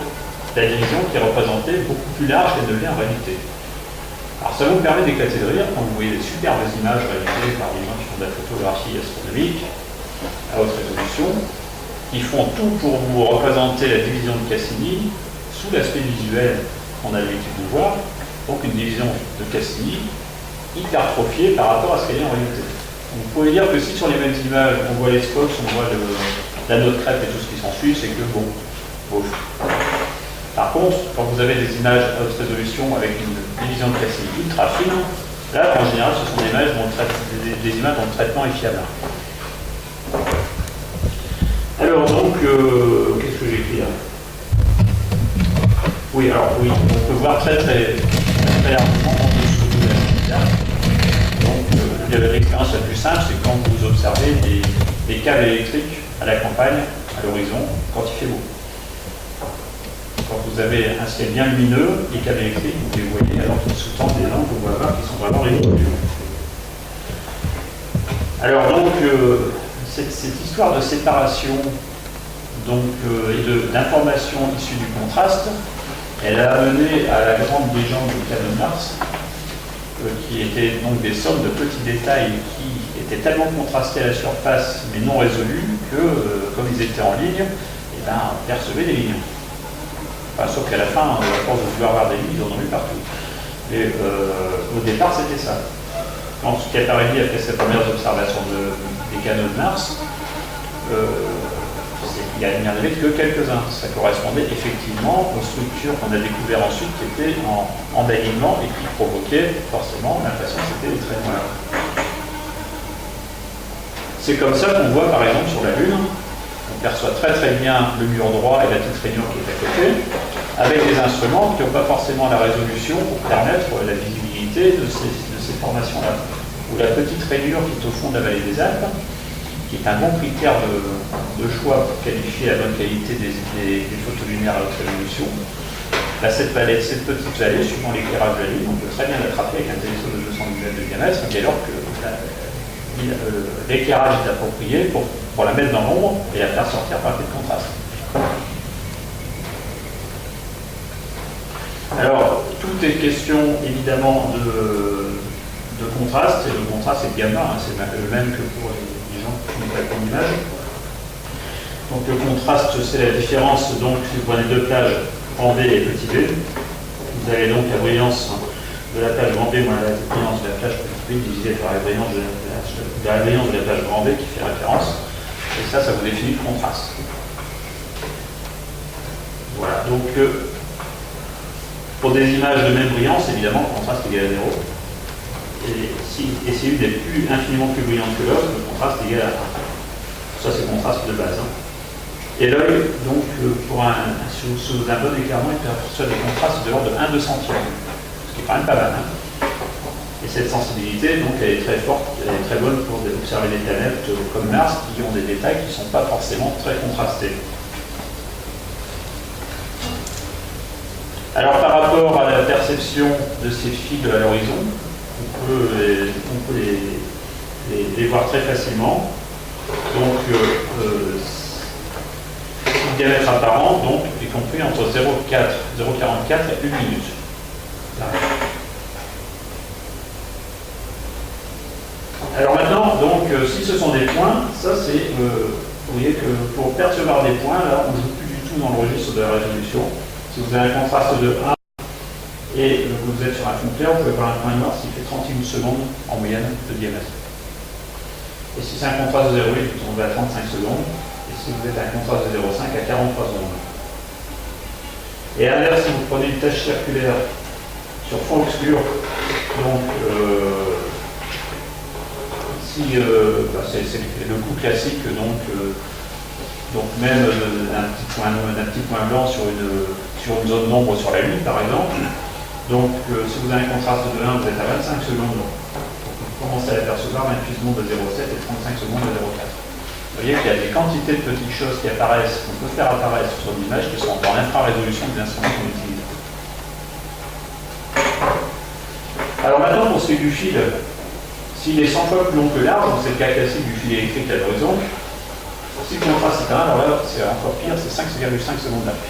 la division qui est représentée beaucoup plus large qu'elle ne l'est en réalité. Alors ça vous permet d'éclater de rire quand vous voyez des superbes images réalisées par des gens qui font de la photographie astronomique à haute résolution, qui font tout pour vous représenter la division de Cassini sous l'aspect visuel qu'on a l'habitude de voir, donc une division de Cassini hypertrophiée par rapport à ce qu'elle est en réalité. Donc vous pouvez dire que si sur les mêmes images on voit les spots, on voit l'anneau de crête et tout ce qui s'ensuit, c'est que bon. Par contre, quand vous avez des images à haute résolution avec une division de Cassini ultra fine, là, en général, ce sont des images dont le traitement est fiable. Alors, donc, qu'est-ce que j'écris là? Oui, on peut voir très largement en dessous de la média. Donc, l'expérience la plus simple, c'est quand vous observez des câbles électriques à la campagne, à l'horizon, quand il fait beau. Quand vous avez un ciel bien lumineux, les câbles électriques, vous les voyez alors qu'ils sous-tendent des lampes, vous voyez qui sont vraiment ridicules. Alors donc, cette histoire de séparation et d'informations issues du contraste, elle a amené à la grande légende du canon Mars, qui était donc des sommes de petits détails qui étaient tellement contrastés à la surface mais non résolus que, comme ils étaient en ligne, on percevait des lignes. Enfin, sauf qu'à la fin, à force de vouloir voir des lignes, ils en ont vu partout. Et au départ, c'était ça. Quand Schiaparelli a fait ses premières observations des canaux de Mars, il n'y en avait que quelques-uns. Ça correspondait effectivement aux structures qu'on a découvertes ensuite qui étaient en alignement et qui provoquaient forcément l'impression que c'était des traits noirs. C'est comme ça qu'on voit par exemple sur la Lune. On perçoit très bien le mur droit et la petite rainure qui est à côté, avec des instruments qui n'ont pas forcément la résolution pour permettre la visibilité de ces formations-là. Ou la petite rainure qui est au fond de la vallée des Alpes, qui est un bon critère de choix pour qualifier la bonne qualité des photolumières à haute résolution. Là, cette petite vallée, suivant l'éclairage de la Lune, on peut très bien l'attraper avec un télescope de 200 mm de diamètre, dès lors que l'éclairage est approprié pour la mettre dans l'ombre et la faire sortir par effet de contraste. Alors, tout est question évidemment de contraste, et le contraste est gamma, c'est le même que pour les gens qui font des traitements d'image. Donc le contraste, c'est la différence, donc si vous prenez deux plages, grand B et petit b, vous avez donc la brillance de la plage grand B moins la brillance de la plage petit b divisée par la brillance de la plage grand B qui fait référence. Et ça vous définit le contraste. Voilà, donc pour des images de même brillance, évidemment, le contraste est égal à 0. Et si une est infiniment plus brillante que l'autre, le contraste est égal à 1. Ça, c'est le contraste de base. Et l'œil, donc, sous un bon éclairement, il perçoit des contrastes de l'ordre de 1/200, ce qui est quand même pas mal. Et cette sensibilité, donc, elle est très forte, elle est très bonne pour observer des planètes comme Mars qui ont des détails qui ne sont pas forcément très contrastés. Alors, par rapport à la perception de ces fils à l'horizon, on peut les voir très facilement. Donc, le diamètre apparent, donc, est compris entre 0,44 et 1 minute. Là. Alors maintenant, donc, si ce sont des points, ça c'est, vous voyez que pour percevoir des points, là, on ne joue plus du tout dans le registre de la résolution. Si vous avez un contraste de 1 et vous êtes sur un fond clair, vous pouvez voir un point noir qui fait 31 secondes en moyenne de diamètre. Et si c'est un contraste de 0,8, vous tombez à 35 secondes. Et si vous êtes à un contraste de 0,5, à 43 secondes. Et à l'inverse, si vous prenez une tache circulaire sur fond obscur, donc c'est le coup classique, donc même d'un petit point blanc sur une zone d'ombre sur la Lune, par exemple. Donc si vous avez un contraste de 1, vous êtes à 25 secondes pour commencer commencez à l'apercevoir 28 secondes de 0,7 et 35 secondes de 0,4. Vous voyez qu'il y a des quantités de petites choses qui apparaissent, qu'on peut faire apparaître sur l'image, qui sont dans l'infrarésolution des instruments qu'on utilise. Alors maintenant, pour ce qui est du fil, s'il est 100 fois plus long que large, donc c'est le cas classique du fil électrique à l'horizon, si le contraste est 1, alors là, c'est encore pire, c'est 5,5 secondes d'arc.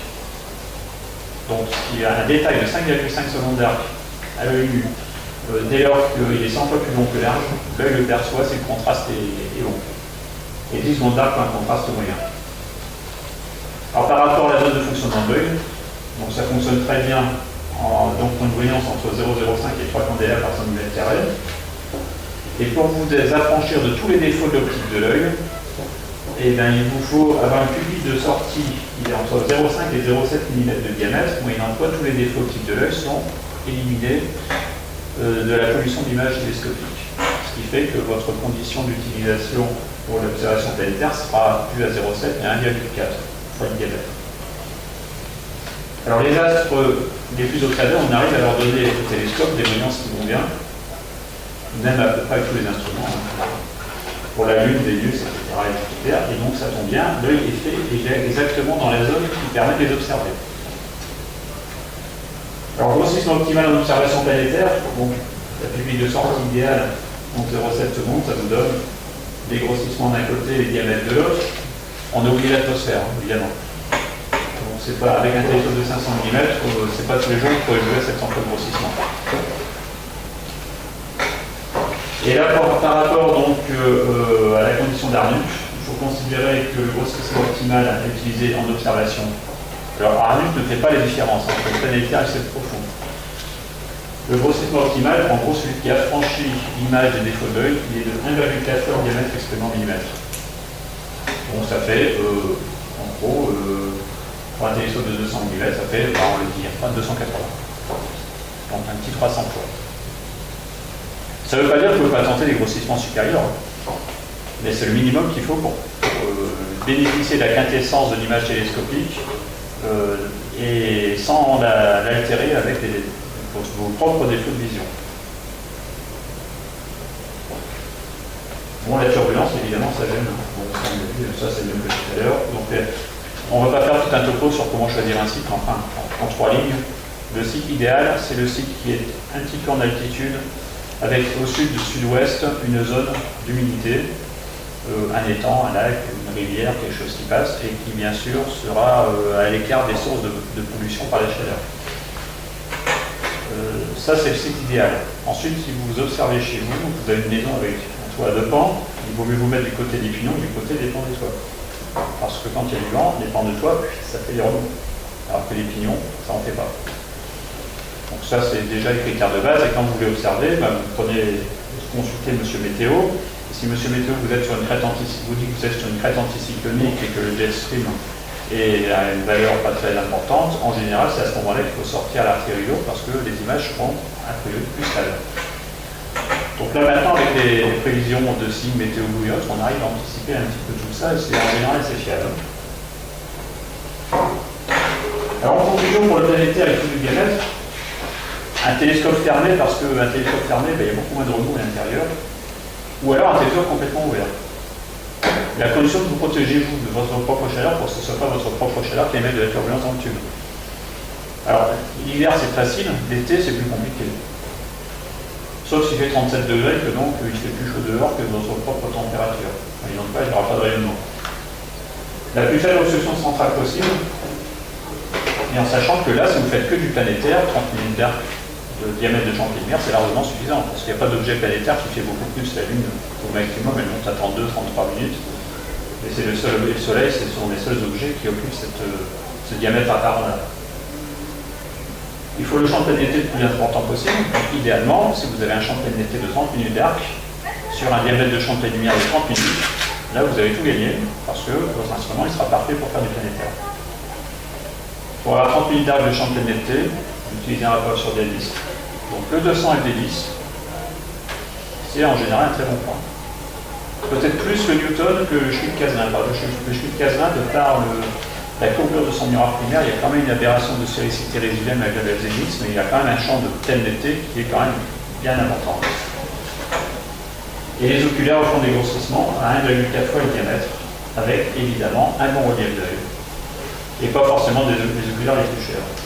Donc, il y a un détail de 5,5 secondes d'arc à l'œil nu, dès lors qu'il est 100 fois plus long que large, l'œil le perçoit si le contraste est long. Et 10 secondes d'arc pour un contraste moyen. Alors, par rapport à la zone de fonctionnement de l'œil, donc ça fonctionne très bien donc pour une brillance entre 0,05 et 3 candela par centimètre carré. Et pour vous affranchir de tous les défauts de l'optique de l'œil, eh bien, il vous faut avoir une pupille de sortie qui est entre 0,5 et 0,7 mm de diamètre, moyennant quoi tous les défauts optiques de l'œil sont éliminés de la pollution d'image télescopique. Ce qui fait que votre condition d'utilisation pour l'observation planétaire sera plus à 0,7 mais à 1,4 fois le diamètre. Alors les astres les plus observés, on arrive à leur donner au télescope des brillants qui vont bien, même à peu près avec tous les instruments. Pour la Lune, Vénus, etc. Et donc ça tombe bien, l'œil est fait exactement dans la zone qui permet de les observer. Alors grossissement optimal en observation planétaire, donc la pupille de sortie idéale, donc 0,7 secondes, ça vous donne des grossissements d'un côté et les diamètres de l'autre. On a oublié l'atmosphère, évidemment. C'est pas avec un télescope de 500 mm, c'est pas tous les jours qu'il faut jouer à 700 fois de grossissement. Et là, par rapport donc à la condition d'Arnulf, il faut considérer que le grossissement optimal est utilisé en observation. Alors Arnulf ne fait pas les différences entre le planétaire et le profond. Le grossissement optimal, en gros, celui qui affranchit l'image des défauts d'œil, il est de 1,4 fois le diamètre exprimé en millimètres. Donc ça fait, en gros, pour un télescope de 200 mm, ça fait, on le dit, 280. Donc un petit 300 fois. Ça ne veut pas dire que vous ne pouvez pas tenter des grossissements supérieurs, mais c'est le minimum qu'il faut pour bénéficier de la quintessence de l'image télescopique et sans l'altérer avec vos propres défauts de vision. Bon, la turbulence, évidemment, ça gêne. Bon, ça, c'est mieux que tout à l'heure. Donc, on ne va pas faire tout un topo sur comment choisir un site, enfin, en 3 lignes. Le site idéal, c'est le site qui est un petit peu en altitude, avec au sud-sud-ouest une zone d'humidité, un étang, un lac, une rivière, quelque chose qui passe, et qui bien sûr sera à l'écart des sources de pollution par la chaleur. Ça, c'est le site idéal. Ensuite, si vous observez chez vous, vous avez une maison avec un toit à 2 pans, il vaut mieux vous mettre du côté des pignons que du côté des pans des toits. Parce que quand il y a du vent, les pans de toit, ça fait des remous. Alors que les pignons, ça n'en fait pas. Donc ça, c'est déjà les critères de base. Et quand vous voulez observer, vous consultez Monsieur Météo. Et si Monsieur Météo, vous êtes sur une crête vous dit que vous êtes sur une crête anticyclonique et que le jet stream est à une valeur pas très importante, en général, c'est à ce moment-là qu'il faut sortir à l'artillerie lourde parce que les images seront a priori plus stables. Donc là maintenant, avec les prévisions de signes météo bouillottes, on arrive à anticiper un petit peu tout ça et c'est en général assez fiable. Alors en conclusion, pour le planétaire et tout du diamètre, un télescope fermé, parce qu'un télescope fermé, il y a beaucoup moins de remous à l'intérieur, ou alors un télescope complètement ouvert. La condition de vous protéger vous de votre propre chaleur pour que ce ne soit pas votre propre chaleur qui émet de la turbulence dans le tube. Alors l'hiver c'est facile, l'été c'est plus compliqué. Sauf s'il fait 37 degrés, que donc il fait plus chaud dehors que votre propre température. Et donc là, il n'y aura pas de rayonnement. La plus faible obstruction centrale possible, et en sachant que là, si vous faites que du planétaire, 30 minutes d'arc de diamètre de champ de lumière, c'est largement suffisant, parce qu'il n'y a pas d'objet planétaire qui fait beaucoup plus. La Lune, au maximum, elle monte à 32-33 minutes. Et c'est le Soleil, ce sont les seuls objets qui occupent ce diamètre apparent-là. Il faut le champ de planété le plus important possible. Donc, idéalement, si vous avez un champ de planété de 30 minutes d'arc, sur un diamètre de champ de lumière de 30 minutes, là vous avez tout gagné, parce que votre instrument il sera parfait pour faire du planétaire. Pour avoir 30 minutes d'arc de champ de planété, vous utilisez un rapport sur des hélices. Donc le 200 avec des hélices, c'est en général un très bon point. Peut-être plus le Newton que le Schmidt-Cassegrain. Le Schmidt-Cassegrain, de par la courbure de son miroir primaire, il y a quand même une aberration de spéricité résiduelle malgré la zénith, mais il y a quand même un champ de pleine netteté qui est quand même bien important. Et les oculaires font des grossissements à 1,4 fois le diamètre, avec évidemment un bon relief d'œil, et pas forcément des oculaires les plus chers.